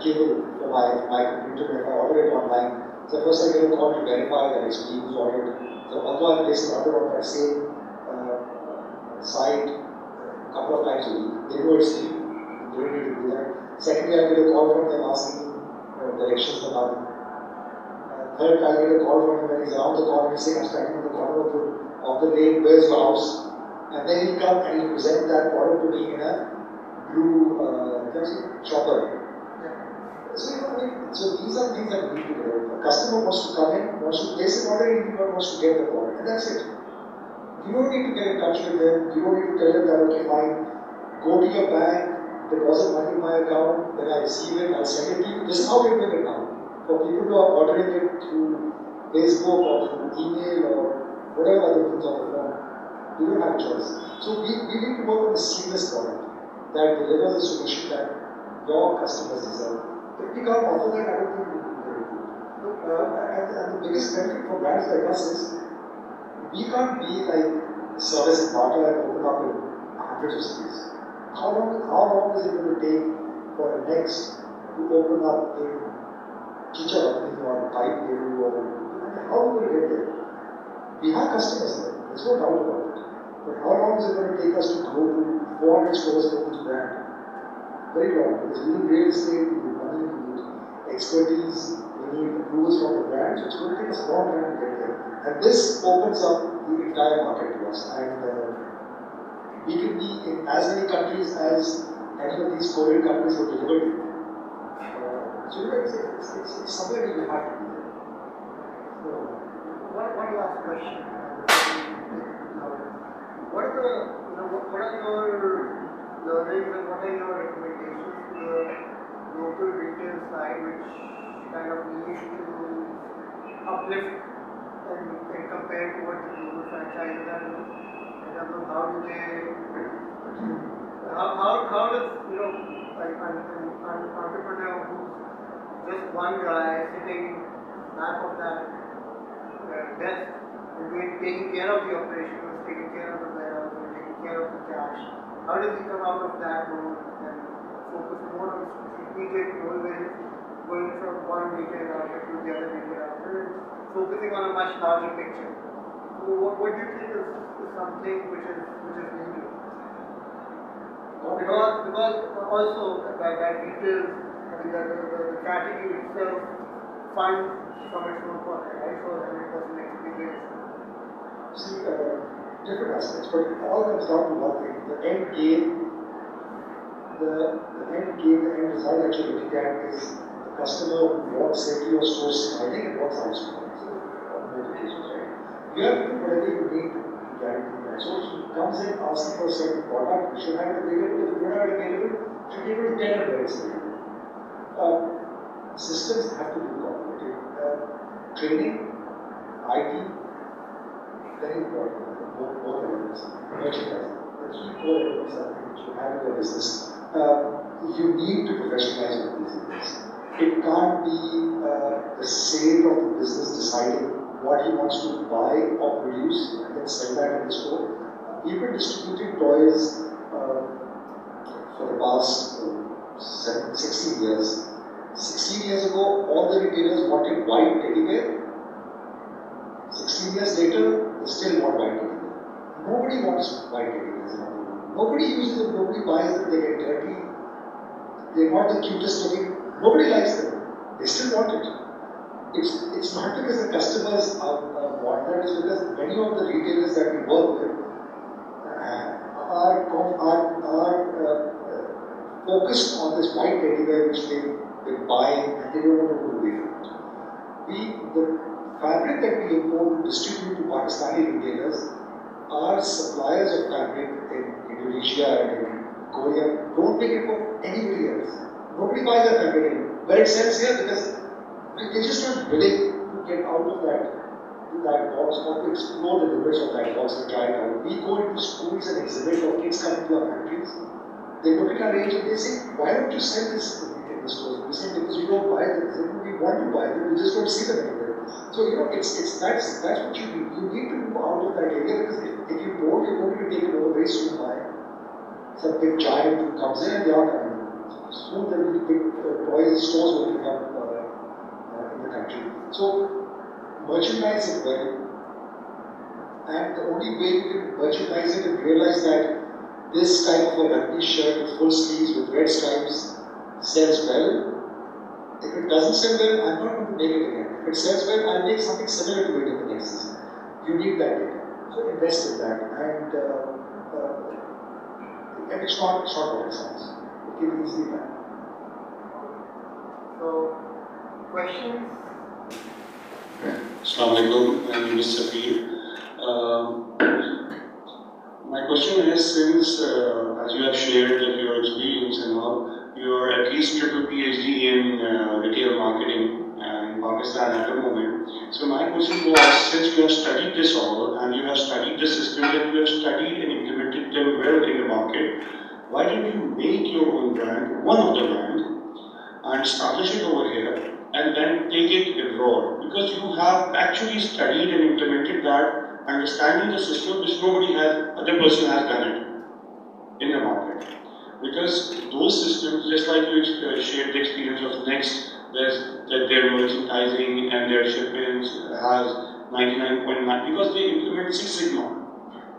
cable for my computer, if I order it online, so first I get a call to verify that it's me who's ordered. So although I place an order on that same site a couple of times a week, they know it's me. They don't need to do that. Secondly, I get a call from them asking directions about it. Third, I get a call from him when he's around the corner, he's saying, I'm standing on the corner of the lane, where's your house? And then he'll come and he'll present that product to me in a blue chopper. So these are things that we need to do. A customer wants to come in, wants to place an order, and wants to get the product, and that's it. You don't need to get in touch with them. You don't need to tell them that, okay, fine, go to your bank, deposit money in my account, when I receive it, I'll send it to you. This is how we're doing it now. For people who are ordering it through Facebook or through email or whatever other things on the phone, you don't have a choice. So we need to work on a seamless product that delivers a solution that your customers deserve. If we can't offer that, I don't think we can do it. And the biggest benefit for brands like us is we can't be like service and barter and open up in hundreds of cities. How long is it going to take for a next to open up in Chichavatni or Taiperu or how are we going to get there? We have customers there, there's no doubt about it. But how long is it going to take us to grow to 400 stores for each brand? Very long, because we need real estate, we need money, we need expertise, we need approvals from the brand, so it's going to take us a long time to get there. And this opens up the entire market to us. And we can be in as many countries as any of these Korean countries were delivered to. So it's somewhere we have to be there. So, one last question. What are your learnings and what are your recommendations to the local retail side which kind of needs to uplift and compare to what the global franchises are doing in terms of how do they how does like an entrepreneur who's just one guy sitting back of that desk and taking care of the operations, taking care of the warehouse, taking care of the cash. How does he come out of that mode and focus more on strategic always going from one retail outlet to the other retail outlet, focusing on a much larger picture? So what do you think is something which is needed? Because also that retail, the category itself funds from its own pocket, right? So then it doesn't experience. See, different aspects, but it all comes down to one thing: the end game. The end game, the end result that you're looking at is the customer who walks into your store smiling and walks out smiling. So, on medications, right? You have to do whatever you need to guarantee that. So, he comes in asking for a certain product, you should have it available. If you don't have it available, you should be able to tell him where it's available. Systems have to be cooperative. Training, IT, very important. Both elements. Merchandising. The key core elements are things you have in your business. You need to professionalize all these areas. It can't be the sale of the business deciding what he wants to buy or produce and then sell that in the store. We've been distributing toys for the past 16 years. 16 years ago, all the retailers wanted white teddy bear. 16 years later, they still want white teddy bear. Nobody wants white teddy bears. Nobody uses them, nobody buys them, they get dirty. They're not the cutest looking. Nobody likes them. They still want it. It's not because the customers want that, it's because many of the retailers that we work with are focused on this white teddy bear which they've been buying and they don't want to go away from it. The fabric that we import to distribute to Pakistani retailers, our suppliers of fabric in Indonesia and in Korea don't make it for anybody else. Nobody buys that fabric anymore. But it sells here because they just aren't willing to get out of that box or to explore the limits of that box and try it out. We go into schools and exhibit or kids come to our factories. They look at our range and they say, why don't you sell this in the stores? We say, because you don't buy them. We want to buy them, we just don't see them anywhere. So, that's what you need. You need to move out of that area because if you don't, you're going to be taken over very soon by some big giant who comes in and they are coming. Soon there will be big toys stores will become in the country. So, merchandise it well. And the only way you can merchandise it and realize that this type of a rugby shirt with full sleeves with red stripes sells well. If it doesn't sell well, I'm not going to make it again. If it sells well, I'll make something similar to it in the next season. You need that data. So invest in that. And it's not rocket science. It can be easily done. So, questions? Assalamu alaikum, I'm Mr. Safir. My question is, since as you have shared your experience and all, you are at least triple PhD in retail marketing in Pakistan at the moment. So my question was, since you have studied this all and you have studied the system and you have studied and implemented them well in the market, why don't you make your own brand, one of the brand, and establish it over here and then take it abroad? Because you have actually studied and implemented that, understanding the system which other person has done it in the market. Because those systems, just like you shared the experience of Next, that their merchandising and their shipments has 99.9, because they implement Six Sigma.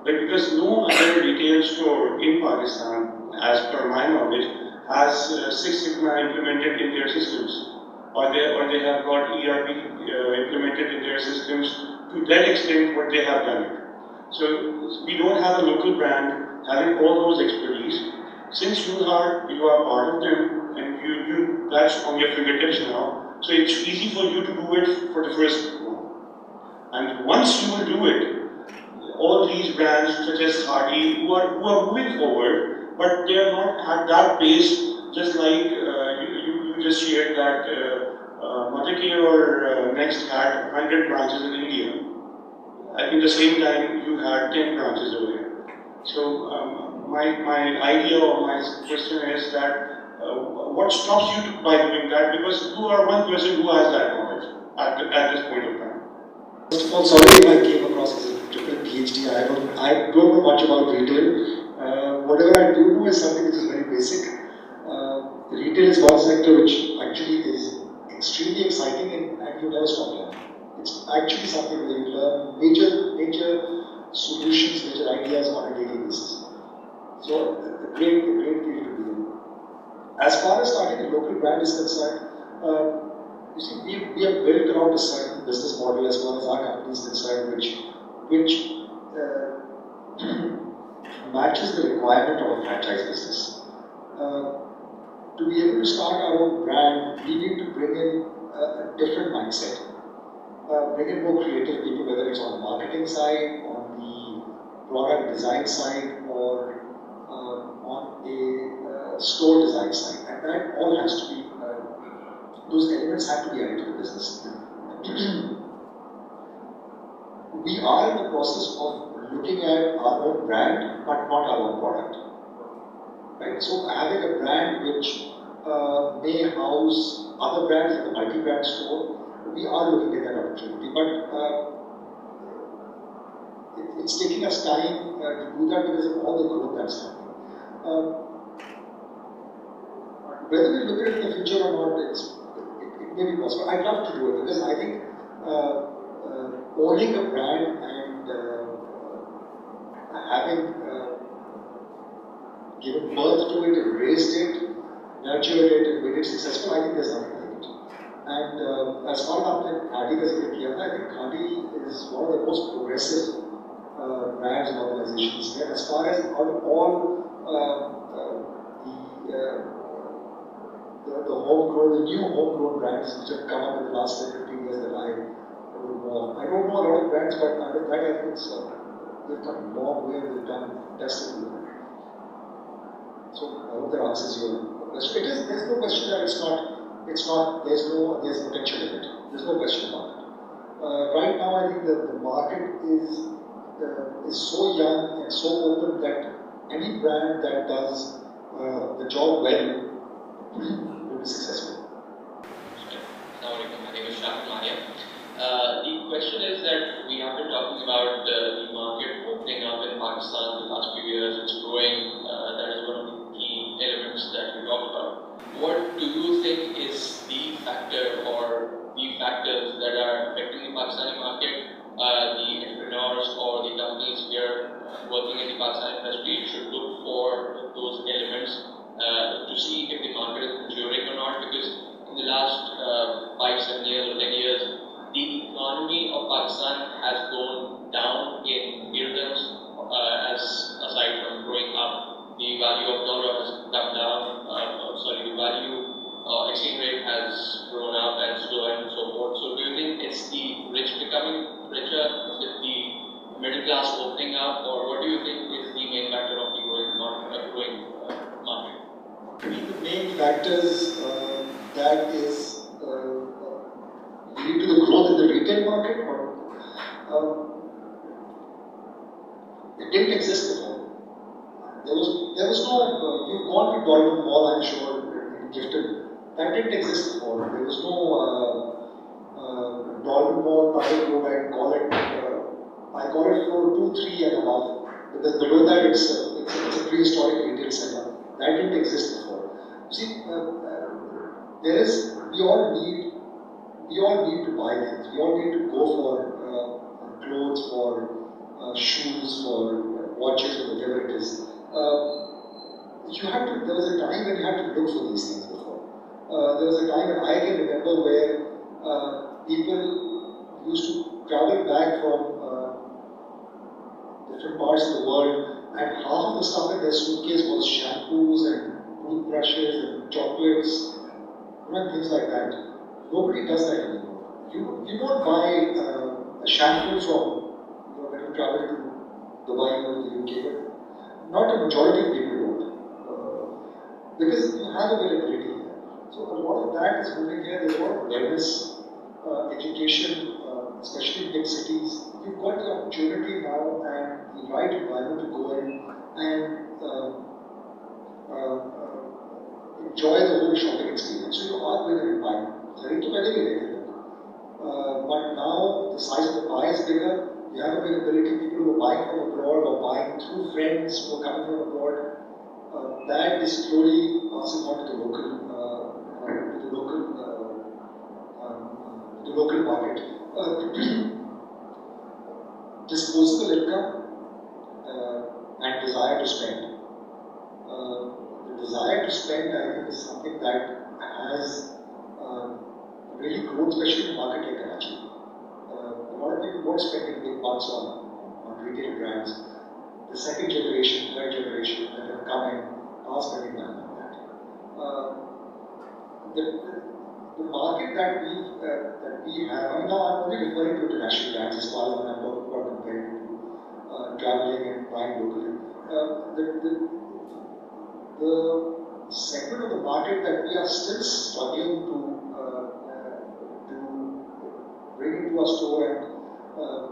But because no other retail store in Pakistan, as per my knowledge, has Six Sigma implemented in their systems. Or they have got ERP implemented in their systems to that extent what they have done it. So we don't have a local brand having all those expertise. Since you are part of them and you that's on your fingertips now, so it's easy for you to do it for the first one. And once you will do it, all these brands such as Hardy who are moving forward, but they are not at that pace. Just like you just shared that Mothercare or Next had 100 branches in India. In the same time, you had 10 branches over here. So my idea or my question is that what stops you by doing that? Because you are one person who has that knowledge at this point of time. First of all, sorry if I came across as a triple PhD. I don't know much about retail. Whatever I do know is something which is very basic. Retail is one sector which actually is extremely exciting and you never stop learning. It's actually something where you learn major solutions, major ideas on a daily basis. So great field to be in. As far as starting a local brand is concerned, you see, we have built around a certain business model as far as our company is concerned, which matches the requirement of a franchise business. To be able to start our own brand, we need to bring in a different mindset. Bring in more creative people, whether it's on the marketing side, on the product design side, or on a store design side. And that all has to be, those elements have to be added to the business. We are in the process of looking at our own brand, but not our own product. Right? So having a brand which may house other brands like a multi-brand store, we are looking at that opportunity. But it's taking us time to do that because of all the growth that's happening. Whether we look at it in the future or not, it may be possible. I'd love to do it because I think owning a brand and having given birth to it and raised it, nurtured it and made it successful, I think there's nothing like it. And as far as आपने खादी का जिक्र किया था, I think khadi is one of the most progressive brands and organizations here. As far as out of all the homegrown, the new homegrown brands which have come up in the last 10-15 years that I would know. I don't know a lot of brands, but out of that I think they've come a long way. They've done fantastic work. So I hope that answers your question. There's no question that there's potential in it. There's no question about it. Right now I think that the market is so young and so open that any brand that does the job well will be successful. My name is the question is that we have been talking about the market opening up in Pakistan in the last few years. It's growing. That is one of the key elements that we talked about. What do you think is the factor or the factors that are affecting the Pakistani market? The entrepreneurs or the companies here working in the Pakistani industry should look for those elements to see if the market is maturing or not, because in the last 5, 7 years or 10 years, the economy of Pakistan has gone down in real terms, aside from growing up. The value of dollar has come down, the value exchange rate has grown up and so on and so forth. So do you think it's the rich becoming richer, is it the middle class opening up, or what do you think is the main factor of the growing market? The main factors that is lead to the growth in the retail market, or it didn't exist before. There was no. You've gone to Dolman Mall, I'm sure, in Gifted. That didn't exist before. There was no Dolman Mall, Tahir Road. I call it floor 2, 3 and above, because below that it's a prehistoric retail center. That didn't exist before. See, we all need to buy things. We all need to go for clothes, for shoes, for watches, or whatever it is. There was a time when you had to look for these things before. There was a time when I can remember where people used to travel back from different parts of the world, and half of the stuff in their suitcase was shampoos and toothbrushes and chocolates, and things like that. Nobody does that anymore. You don't buy a shampoo from when you travel to Dubai or the UK. Not a majority of people don't, because you have availability here. So a lot of that is moving here. There's a lot of awareness, education, especially in big cities. You've got the opportunity now and the right environment to go in and enjoy the whole shopping experience. So you are going to buy. But now the size of the pie is bigger. You have availability. People who are buying from abroad or buying through friends who are coming from abroad. That is slowly passing on to the local market. Disposable income and desire to spend. the desire to spend, I think, is something that has really grown, especially in a market like Karachi. A lot of people won't spend big bucks on retail brands. The second generation, third generation that have come in are spending money on that. The market that we have, I mean, now I'm only referring to international brands as far as when I'm talking about comparing to traveling and buying locally. The segment of the market that we are still struggling to bring into our store and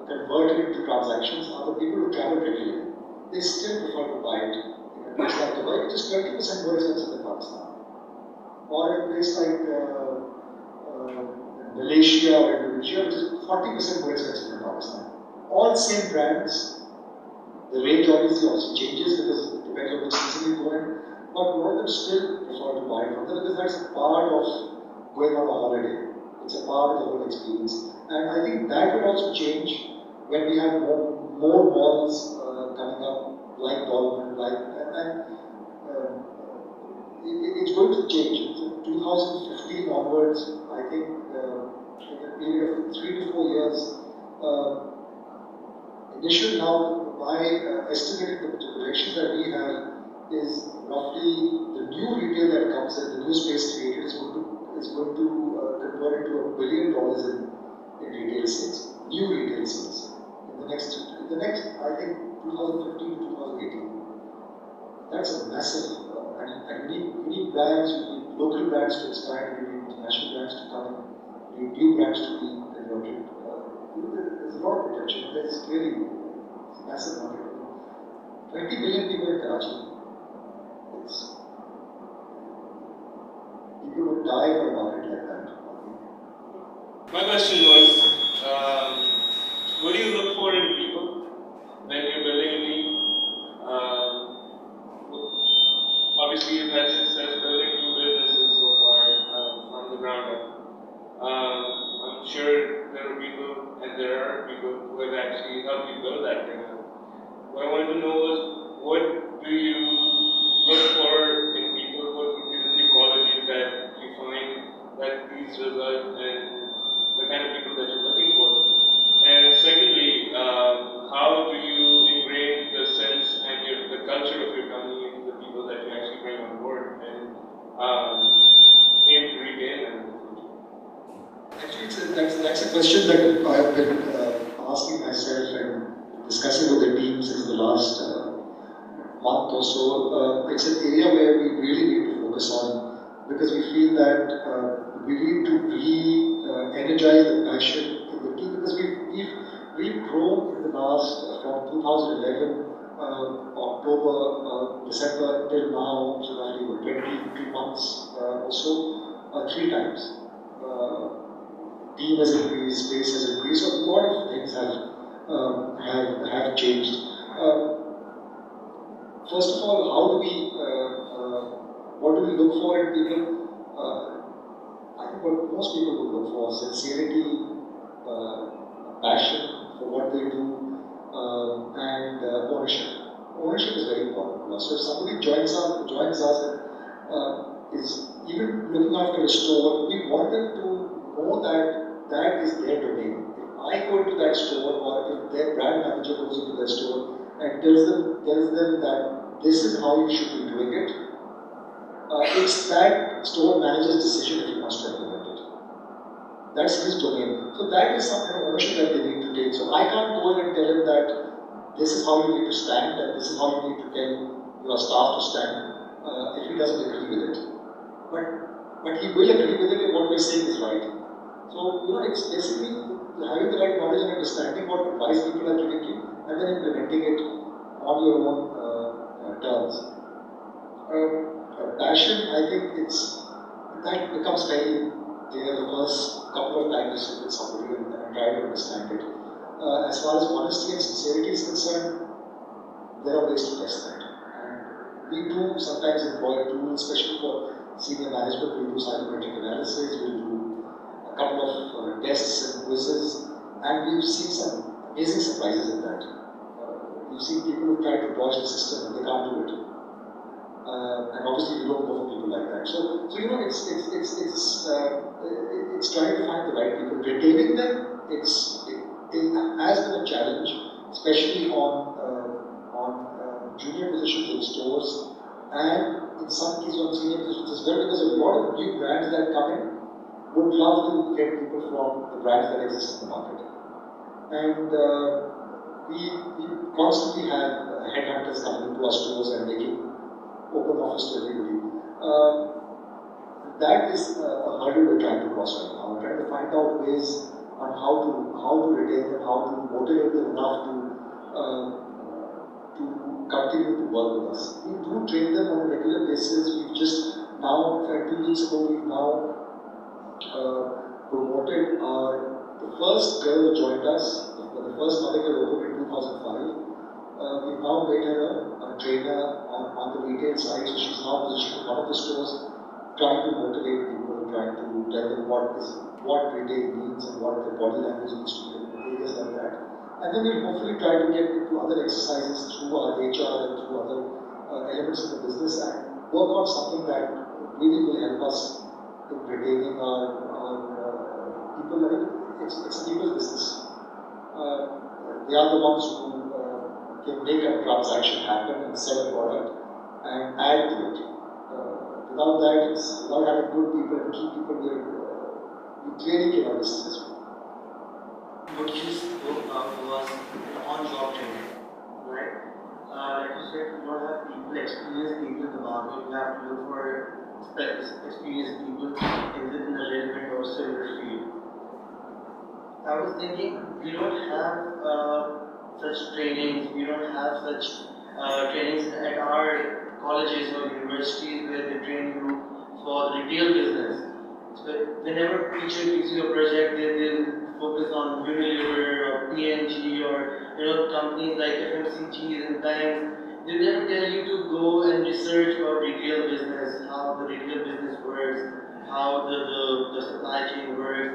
convert it into transactions are the people who travel regularly. They still prefer to buy it in a place like Dubai, which is 20% more expensive than Pakistan. Or in a place like Malaysia or Indonesia, which is 40% more expensive than Pakistan. All same brands. The range obviously also changes because it depends on which season you go in, but a lot of them still prefer to buy from them because that's a part of going on a holiday. It's a part of the whole experience. And I think that will also change when we have more malls coming up, like Dolphin, it's going to change. 2015 onwards, I think, in a period of 3 to 4 years, initially now, my estimated the projections that we have is roughly the new retail that comes in, the new space created is going to convert into $1 billion in retail sales, new retail sales in the next I think 2015 to 2018. That's a massive, and we need brands, we need local brands to expand, we need international brands to come in, we need new brands to be converted. There's a lot of potential. There's clearly a massive market. 20 million people in Karachi. People would die for a market like that. My question was, what do you look for in people when you're building a team? Obviously, you've had success building new businesses so far from the ground up. I'm sure there are people, and there are people who have actually helped you build that thing up. What I wanted to know was, what do you look for in people? What would be the few qualities that you find that these result in the kind of people that you're looking for? And secondly, how do you ingrain the sense and the culture of your company into the people that you actually bring on board and aim to retain them in the future? Actually, that's a question that I've been asking myself and discussing with the team since the last month or so. It's an area where we really need to focus on because we feel that we need to re-energize the passion in the team because we've grown in the last, from 2011, October, December till now, so roughly 22 months or so, 3 times. Team has increased, space has increased, so a lot of things have changed. First of all, what do we look for in people? I think what most people would look for: sincerity, passion for what they do, and ownership. Ownership is very important. So if somebody joins us and is even looking after a store, we want them to know that that is their domain. If I go into that store, or if their brand manager goes into their store and tells them that this is how you should be doing it, it's that store manager's decision if he wants to implement it. That's his domain. So that is some kind of ownership that they need to take. So I can't go in and tell him that this is how you need to stand and this is how you need to tell your staff to stand if he doesn't agree with it. But he will agree with it if what we're saying is right. So, it's basically having the right knowledge and understanding what advice people are giving you and then implementing it on your own terms. Passion, I think that becomes very clear the first couple of times you sit with somebody and try to understand it. As far as honesty and sincerity is concerned, there are ways to test that. And we do sometimes employ tools, especially for senior management. We do psychometric analysis, we do a couple of tests and quizzes, and we've seen some amazing surprises in that. We've seen people who try to dodge the system and they can't do it. and obviously we don't go for people like that. So you know, it's trying to find the right people. Retaining them, it has been a challenge, especially on junior positions in stores, and in some cases on senior positions as well, because a lot of new brands that come in would love to get people from the brands that exist in the market. And we constantly have headhunters coming into our stores and making open offers to everybody. That is a hurdle we're trying to cross right now. We're trying to find out ways on how to retain them, how to motivate them enough to continue to work with us. We do train them on a regular basis. We've just now, in fact, 2 weeks ago, we've now promoted the first girl who joined us, the first mother girl opened in 2005. We've now made her a trainer on the retail side, so she's now positioned in one of the stores, trying to motivate people, trying to tell them what retail means and what the body language needs to be, areas like that. And then we'll hopefully try to get into other exercises through our HR and through other elements of the business and work on something that really will help us in retaining our people. I mean, it's a people's business. They are the ones who can make a transaction happen and sell a product and add to it. Without that, without having good people and keep people there, we clearly cannot be successful. What you spoke about was on-job training, right? Like you said, you don't have people, experienced people in the market. You have to look for experienced people in a relevant or similar field. I was thinking, we don't have such trainings, we don't have such trainings at our colleges or universities where they train you for the retail business. So whenever a teacher gives you a project, they'll focus on Unilever or P&G or companies like FMCGs and banks. They never tell you to go and research about retail business, how the retail business works, how the supply chain works.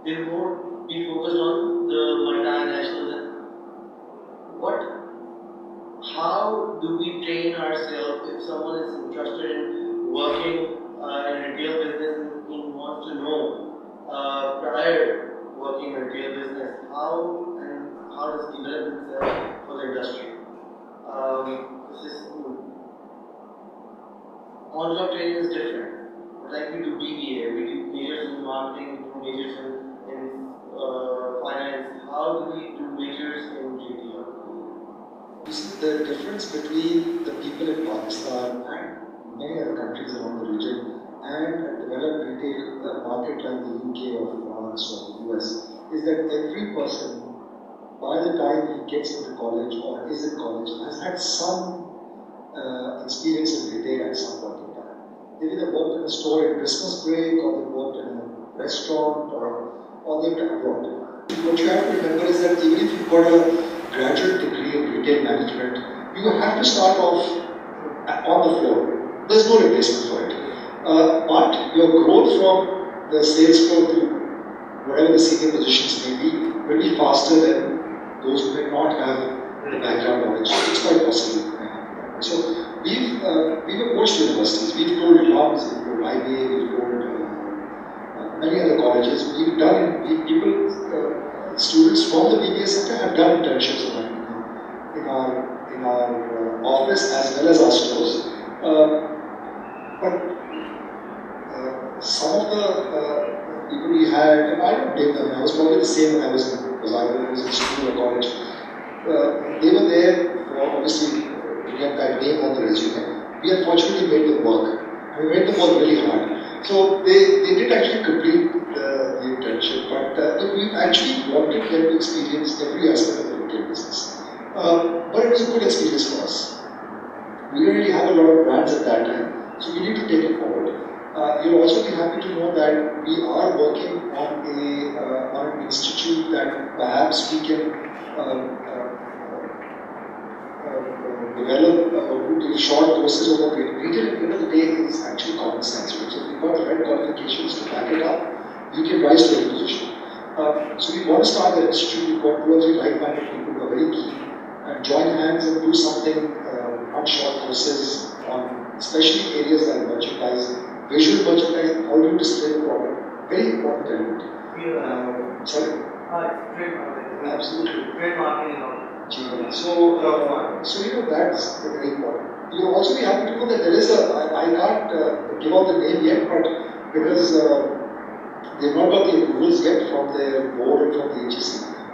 They'll more be focused on the multinationals. How do we train ourselves if someone is interested in working in retail business and wants to know prior working in retail business, how does he develop himself for the industry? This is on-job training is different. Like we do BBA, we do majors in marketing, we do majors in finance. How do we do majors in retail? You see, the difference between the people in Pakistan and many other countries around the region and a developed retail market like the UK or France or the US is that every person, by the time he gets into college or is in college, has had some experience in retail at some point in time. They've either worked in a store in Christmas break, or they've worked in a restaurant, or they've done abroad. What you have to remember is that even if you've got a graduate degree in retail management, you have to start off on the floor. There's no replacement for it. But your growth from the sales floor to whatever the senior positions may be will be faster than those who may not have the background knowledge. It's quite possible. So we've approached universities. We've told labs, we've told IBA, we've told many other colleges. We've done students from the BBA sector have done internships in our office as well as our stores. But some of the people we had, and I don't blame them. I was probably the same when I was in school or college. They were there for obviously to get that name on the resume. We unfortunately made them work. We made them work really hard. So they did actually complete the internship, but we actually wanted them to experience every aspect of the retail business. But it was a good experience for us. We didn't really have a lot of brands at that time, so we need to take it forward. You'll also be happy to know that we are working on an institute that perhaps we can develop do short courses over retail. At the end of the day, it's actually common sense. Right? So if you've got the right qualifications to back it up, you can rise to any position. So we want to start that institute. We've got 2 or 3 like-minded people who are very keen and join hands and do something on short courses on especially areas like merchandising, visual merchandising, how do you display the product? Very important element. Sorry? Absolutely. Trade marketing. So that's very important. You also be happy to know that there is I can't give out the name yet, but because they've not got the approvals yet from their board and from the HEC,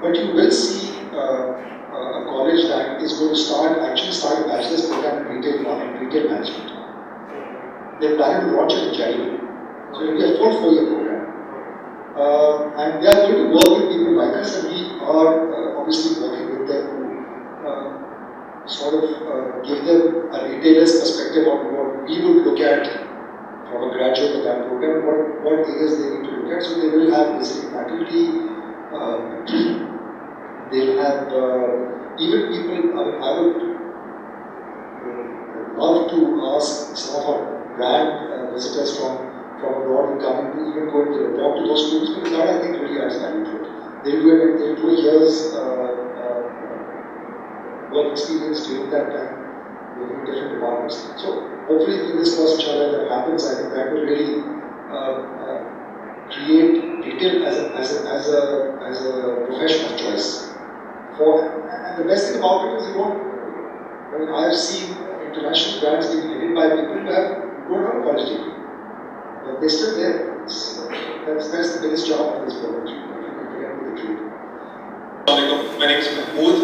but you will see a college that is going to actually start a bachelor's program in retail management. They're planning to launch it in January. So it will be a full 4-year program. And they are going to work with people like us, and we are obviously working with them to give them a retailer's perspective on what we would look at from a graduate of that program, what areas they need to look at. So they will have visiting faculty, they'll have even people, I would love to ask some of our brand visitors from abroad who come to even go and talk to those students, because that I think really adds value to it. They'll do a year's work experience during that time, working in different departments. So hopefully in this first challenge that happens, I think that will really create retail as a profession of choice. And the best thing about it is I've seen international brands being headed by people who don't have a college degree, but they're still there. That's the biggest job of this program. My name is Mahmood.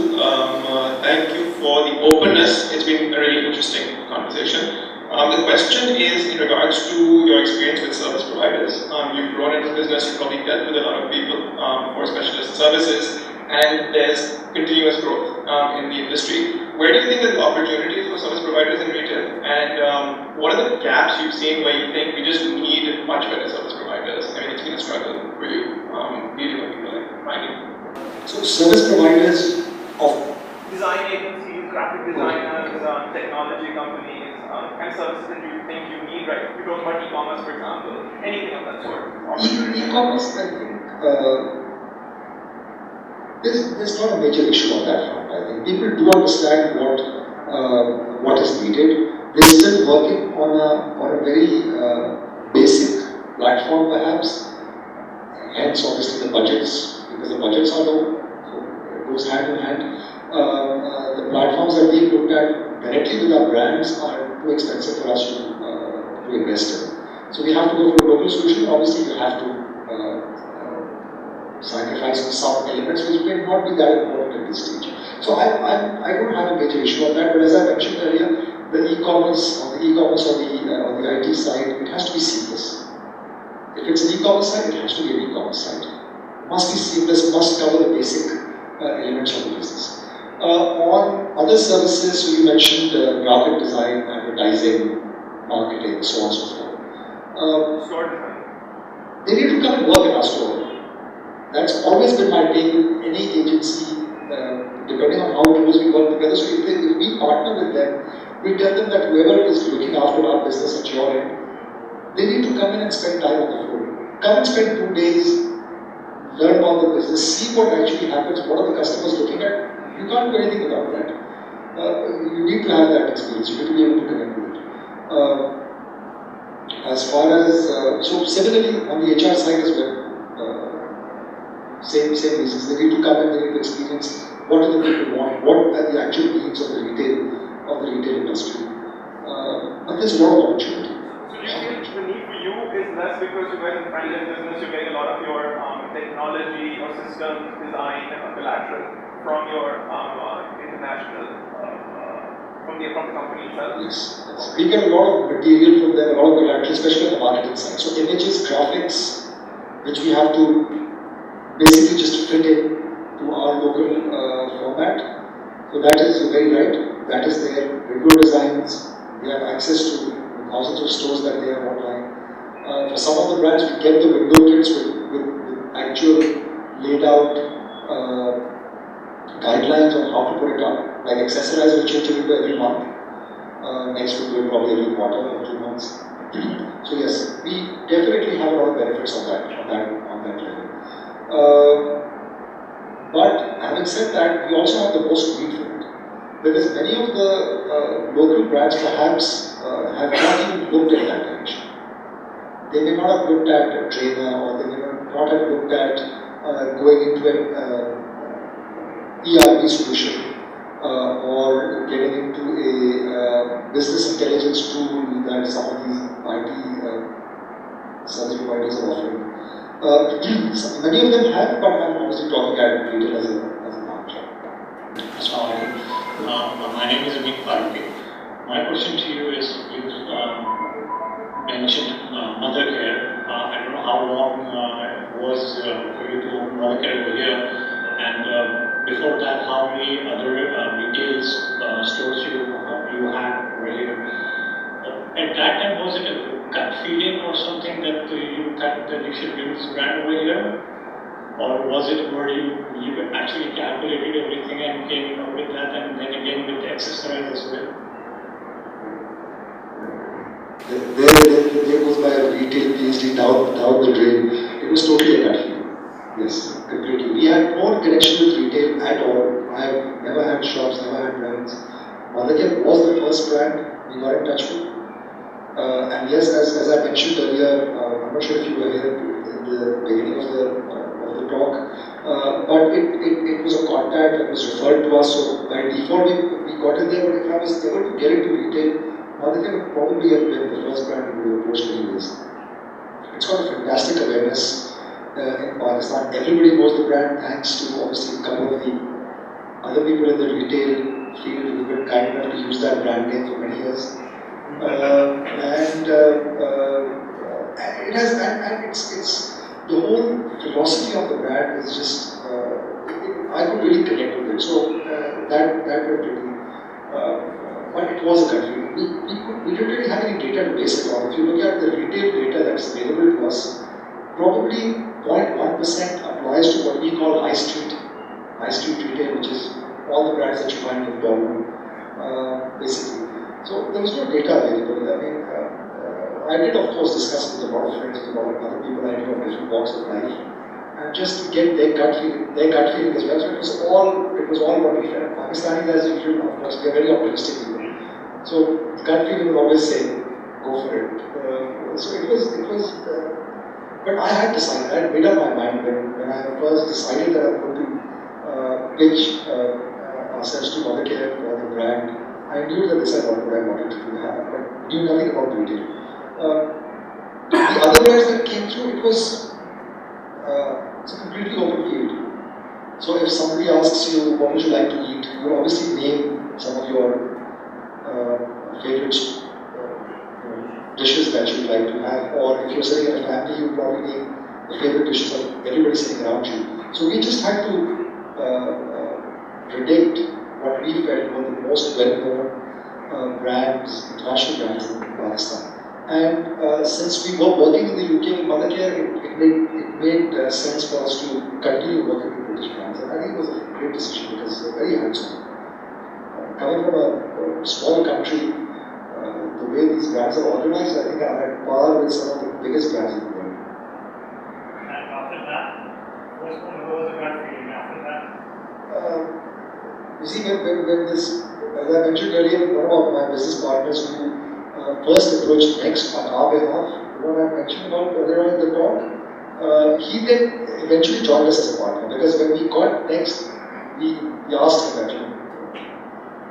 Thank you for the openness. It's been a really interesting conversation. The question is in regards to your experience with service providers. You've grown into business, you've probably dealt with a lot of people for specialist services, and there's continuous growth in the industry. Where do you think there's opportunities for service providers in retail? And what are the gaps you've seen where you think we just need much better service providers? I mean, it's been a struggle for you dealing with people like finding. So service providers of design agencies, graphic designers, technology companies, and services that you think you need, right? If you talk about e-commerce, for example, anything of that sort. E-commerce, I think there's not a major issue on that front. I think people do understand what is needed. They're still working on a very basic platform, perhaps. Hence, obviously, the budgets, because the budgets are low, so it goes hand in hand. The platforms that we've looked at directly with our brands are too expensive for us to invest in. So we have to go for a local solution. Obviously, you have to sacrifice some elements which may not be that important at this stage. So I don't have a major issue on that. But as I mentioned earlier, the e-commerce on the IT side, it has to be seamless. If it's an e-commerce site, it has to be an e-commerce site. It must be seamless, must cover the basic elements of the business. On other services, so you mentioned graphic design, advertising, marketing, so on and so forth. Store design. They need to come and work in our store. That's always been my take with any agency, depending on how close we work together. So if we partner with them, we tell them that whoever is looking after our business at your end, they need to come in and spend time on the floor. Come and spend 2 days, learn about the business, see what actually happens, what are the customers looking at. You can't do anything without that. You need to have that experience, you need to be able to connect with it. As far as, so similarly on the HR side as well, same reasons. They need to come and they need to experience what do the people want, what are the actual needs of the retail industry. But there's a lot of opportunity. So do you think the need for you is less because you guys in franchise business, you're getting a lot of your technology or systems design collateral from your international, from the company itself? Yes. We get a lot of material from them, a lot of collateral, especially on the marketing side. So images, graphics, which we have to basically just fit in to our local format. So that is very right. That is there. Window designs, we have access to thousands of stores that they have online. For some of the brands, we get the window kits with actual laid out guidelines on how to put it up. Like Accessorize will change a window every month. Next we'll do it probably every quarter or 2 months. So yes, we definitely have a lot of benefits on that level. But having said that, we also have the most need for it. Because many of the local brands perhaps have not even looked at that direction. They may not have looked at a trainer, or they may not have looked at going into an ERP solution, or getting into a business intelligence tool that some of these IT service providers are offering. Many of them have, but I'm obviously talking at retail as a market. My name is Amit Parke. My question to you is, you've mentioned mother care. I don't know how long it was for you to own mother care over here, and before that, how many other retail stores you had over here. At that time, was it a gut feeling or something that you thought that you should bring this brand over here? Or was it where you actually calculated everything and came up with that, and then again with the accessories as well? There goes my retail PhD down the drain. It was totally a gut feeling. Yes, completely. We had no connection with retail at all. I have never had shops, never had brands. Mothercare was the first brand we got in touch with. And yes, as I mentioned earlier, I'm not sure if you were here in the beginning of the talk, but it was a contact that was referred to us. So by default, we got in there. But if I was able to get into retail, Mothercare would probably have been the first brand we approached anyways. It's got a fantastic awareness in Pakistan. Everybody knows the brand thanks to obviously a couple of the other people in the retail field who've been kind enough to use that brand name for many years. It has, and it's the whole philosophy of the brand is just I could really connect with it. So that went really, but it was a country. We didn't really have any data to base it on. If you look at the retail data that's available to us, probably 0.1% applies to what we call high street retail, which is all the brands that you find in Bollywood, basically. So there was no data available. I mean, I did of course discuss with a lot of friends, with a lot of other people I knew of different walks of life, and just to get their gut feeling as well. So it was all what we felt. Pakistanis, as usual, of course, we are very optimistic people. So gut feeling will always say, go for it. So it was. But I had decided, I had made up my mind when I first decided that I'm going to pitch ourselves to Mothercare for the brand. I knew that this is what I wanted to do, but knew nothing about retail. The other brands that came through, it's a completely open field. So if somebody asks you, what would you like to eat, you will obviously name some of your favorite dishes that you'd like to have, or if you're sitting in a family, you probably name the favorite dishes of everybody sitting around you. So we just had to predict what we felt were the most well-known brands, international brands in Pakistan. And since we were working in the UK with Mothercare, it made sense for us to continue working with British brands. And I think it was a great decision because they're very hands-on. Coming from a small country, the way these brands are organized, I think are at par with some of the biggest brands in the world. And after that, what was the gut feeling after that? You see, when this, as I mentioned earlier, one of my business partners who first approached Next on our behalf, what I mentioned about earlier on in the talk, he then eventually joined us as a partner, because when we got Next, we asked him that,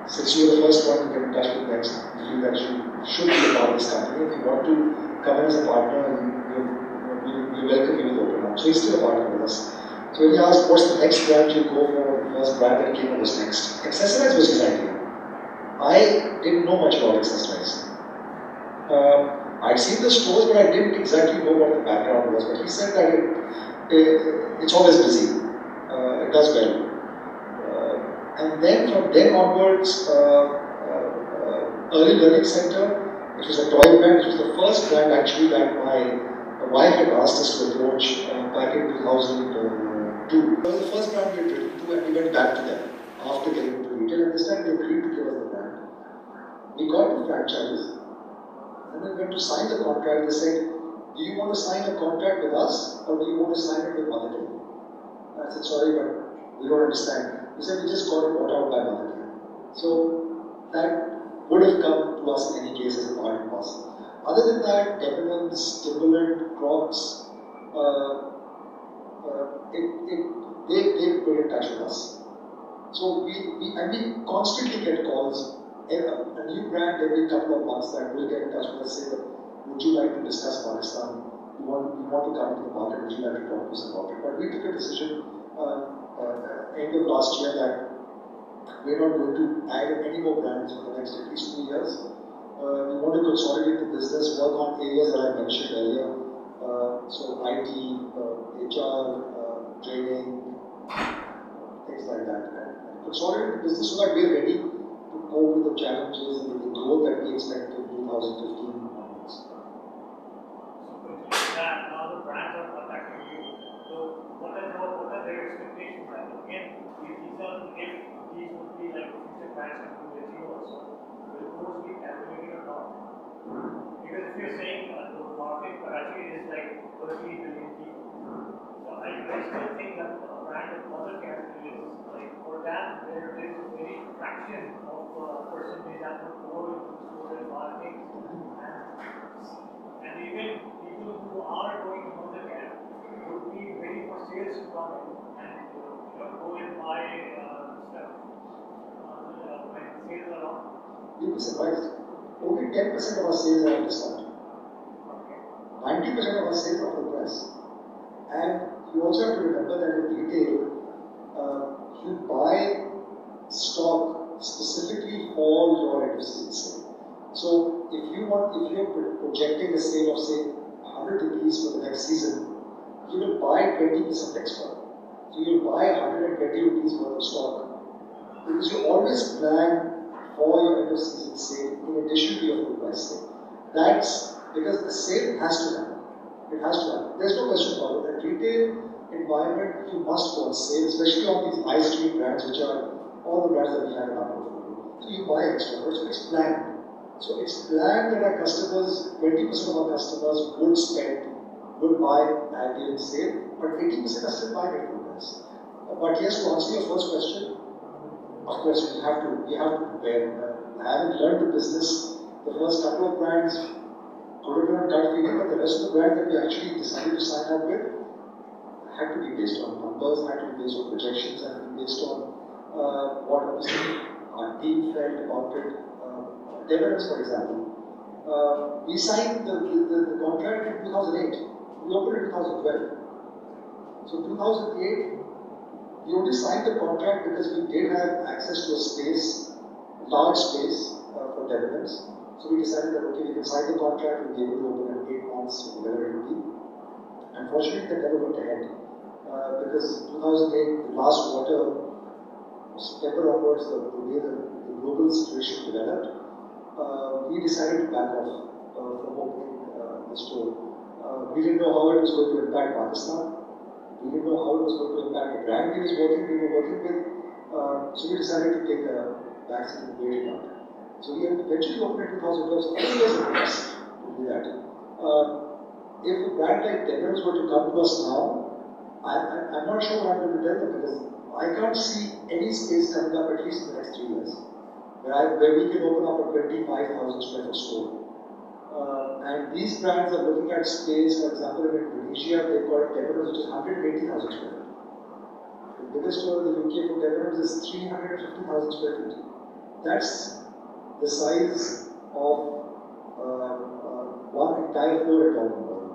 since you were the first one to get in touch with Next, we feel that you should be a part of this company. If you want to come in as a partner, we welcome you with open arms. So he's still a partner with us. So when he asked what's the next brand you go for, the first brand that came up was Next. Accessorize was his idea. I didn't know much about accessorize. I'd seen the stores, but I didn't exactly know what the background was. But he said that it's always busy. It does well. And then from then onwards, Early Learning Center, which was a toy brand, which was the first brand actually that my wife had asked us to approach back in 2002. It was the first brand we had written to, and we went back to them after getting into retail, and this time they agreed to give us the brand. We got the franchise, and then when to sign the contract, they said, do you want to sign a contract with us, or do you want to sign it with Mothercare? I said, sorry, but we don't understand. He said, we just got it bought out by Mothercare. So that would have come to us in any case as a part and parcel. Other than that, Debenhams, Timberland, Crocs, they've been in touch with us. So we constantly get calls, a new brand every couple of months that will get in touch with us, say that, would you like to discuss Pakistan? We want to come into the market, would you like to talk to us about it? But we took a decision end of last year that we're not going to add any more brands for the next at least 2 years. We want to consolidate the business, work on areas that I mentioned earlier. So IT, HR, training, things like that. And consolidate the business so that we're ready to cope with the challenges and with the growth that we expect in 2015 onwards. That now the brands are contacting you. So what are their expectations? Like again, if these would be like future brands coming with you also, will those be calculated or not? Because if you're saying the market Karachi is like 30 billion people, so I still think that a brand of other categories, like for that, there is a very fraction of percentage that would go into store and marketing, and even people who are going to know the gap would be waiting for sales to come in and go and buy stuff when sales are on. You'll be surprised. Only 10% of our sales are on discount. 90% of our sales are full price. And you also have to remember that in retail, you buy stock specifically for your end of season sale. So if you're projecting a sale of say 100 rupees for the next season, you will buy 20% extra. So you'll buy 120 rupees worth of stock. Because you always plan for your end of season sale in addition to your full price sale. That's because the sale has to happen. It has to happen. There's no question about it. In retail environment, you must go on sale, especially on these high street brands, which are all the brands that we have in our portfolio. So you buy extra, so it's planned. So it's planned that our customers, 20% of our customers would buy at during sale, but 80% are still buying at full price. But yes, to answer your first question, of course we have to prepare. I haven't learned the business. The first couple of brands could have been on gut feeling, but the rest of the brands that we actually decided to sign up with had to be based on numbers, had to be based on projections, had to be based on what obviously our team felt about it. Debenhams, for example, we signed the contract in 2008. We opened in 2012. So 2008, we only signed the contract because we did have access to a space, large space for Debenhams. So we decided that okay, we can sign the contract, we'll be able to open in 8 months, whatever it will be. Unfortunately, that never went ahead because 2008, the last quarter, September onwards, the way the global situation developed, we decided to back off from opening the store. We didn't know how it was going to impact Pakistan. We didn't know how it was going to impact the brand we were working with. So we decided to take a backseat and wait it out. So we eventually opened in 2012. So 4 years it takes to do that. If a brand like Debenhams were to come to us now, I'm not sure what I'm going to tell them because I can't see any space coming up at least in the next 3 years where we can open up a 25,000 square foot store. And these brands are looking at space, for example, in Indonesia, they've got a Debenhams which is 180,000 square feet. The biggest store in the UK for Debenhams is 350,000 square feet. That's the size of one entire floor at Tottenham.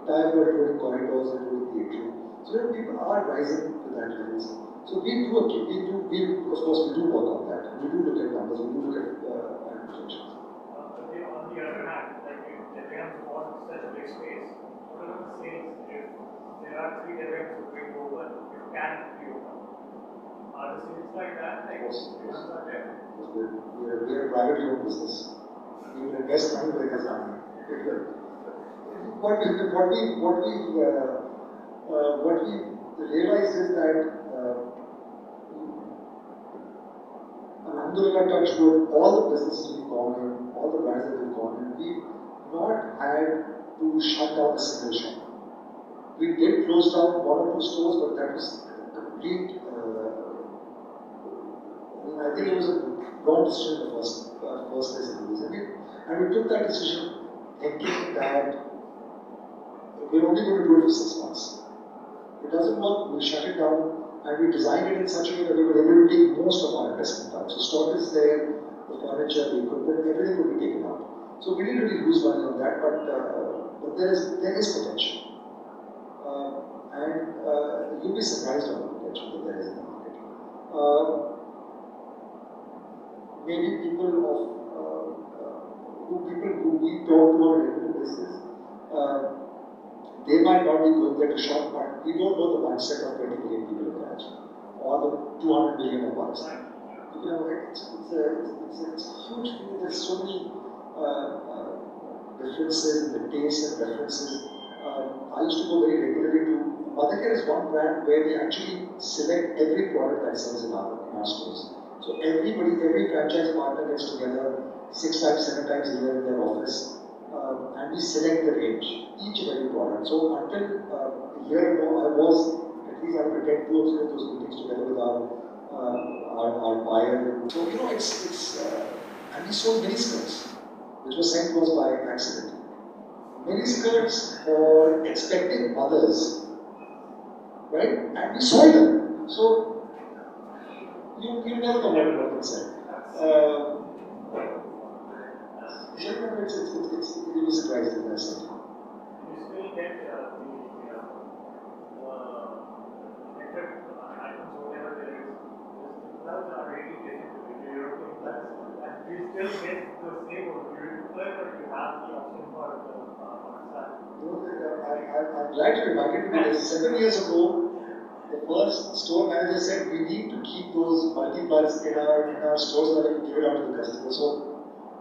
Entire floor including corridors, including the atrium. So people are rising to that level. So we of course we do work on that. We do look at numbers, we do look at projections. On the other hand, like if Debenhams wants such a big space, what are the sales if there are 3 Debenhams going to open, it can be open? Are the sales like that? Like, Of course. are there? We're a privately owned business. We will invest money where there's money. What we realized is that Alhamdulillah, touch wood, all the businesses we've gone in, all the brands that we've gone in, we've not had to shut down a single shop. We did close down 1 or 2 stores, but that was complete. I think it was a wrong decision in the first place it is. And we took that decision thinking that we're only going to do it for 6 months. If it doesn't work, we'll shut it down. And we designed it in such a way that we were able to take most of our investment out. So stock is there, the furniture, the equipment, everything will be taken out. So we didn't really lose money on that, but there is potential. And you'll be surprised on the potential that there is in the market. Maybe people who we talk to on a regular basis, they might not be going there to shop, but we don't know the mindset of 20 million people in Karachi or the 200 million of us. You know, it's a huge thing. There's so many differences in the taste and preferences. I used to go very regularly to Mothercare is one brand where we actually select every product that sells in our stores. So every franchise partner gets together 6 times, 7 times a year in their office. And we select the range, each and every product. So until a year ago, at least I pretend 2 or 3 of those meetings together with our buyer. So you know, and we sold mini skirts, which was sent to us by accident. Mini skirts for expecting mothers, right? And we sold them. So you never know what they said. It's really surprising, I said. You still get the items, whatever there is. The gloves are really different to the European gloves, and we still get the same European glove, but you have the option for the I'm glad you reminded me because 7 years ago, the first store manager said we need to keep those multi-plugs in our stores so that we can give it out to the customer. So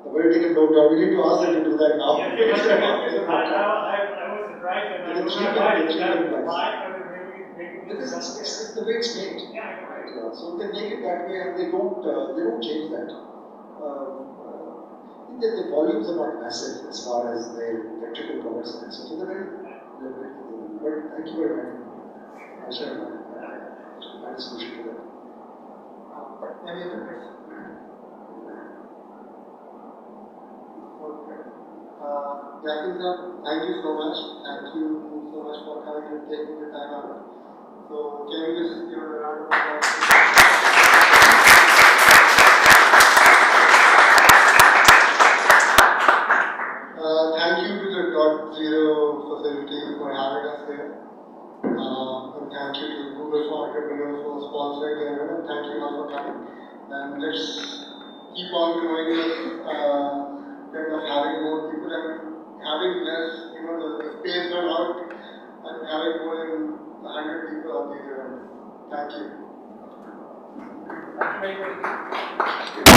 the very taken note down. We need to ask them to do that now. I was surprised and I was not why. Because it's the way it's made. Yeah, right. So they make it that way and they don't change that. I think that the volumes are not massive as far as the electrical products are concerned. So they're very limited. But thank you very much. I'll share my solution to that. Any other questions? Yasin sir, thank you so much. Thank you so much for coming and taking the time out. So can we just give a round of applause? Thank you to the .0 facility for having us here. And thank you to Google for Entrepreneurs for sponsoring the event. And thank you all for coming. And let's keep on growing this kind of having more people and having less, the space run out and having more than 100 people on these events. Thank you. Thank you very much.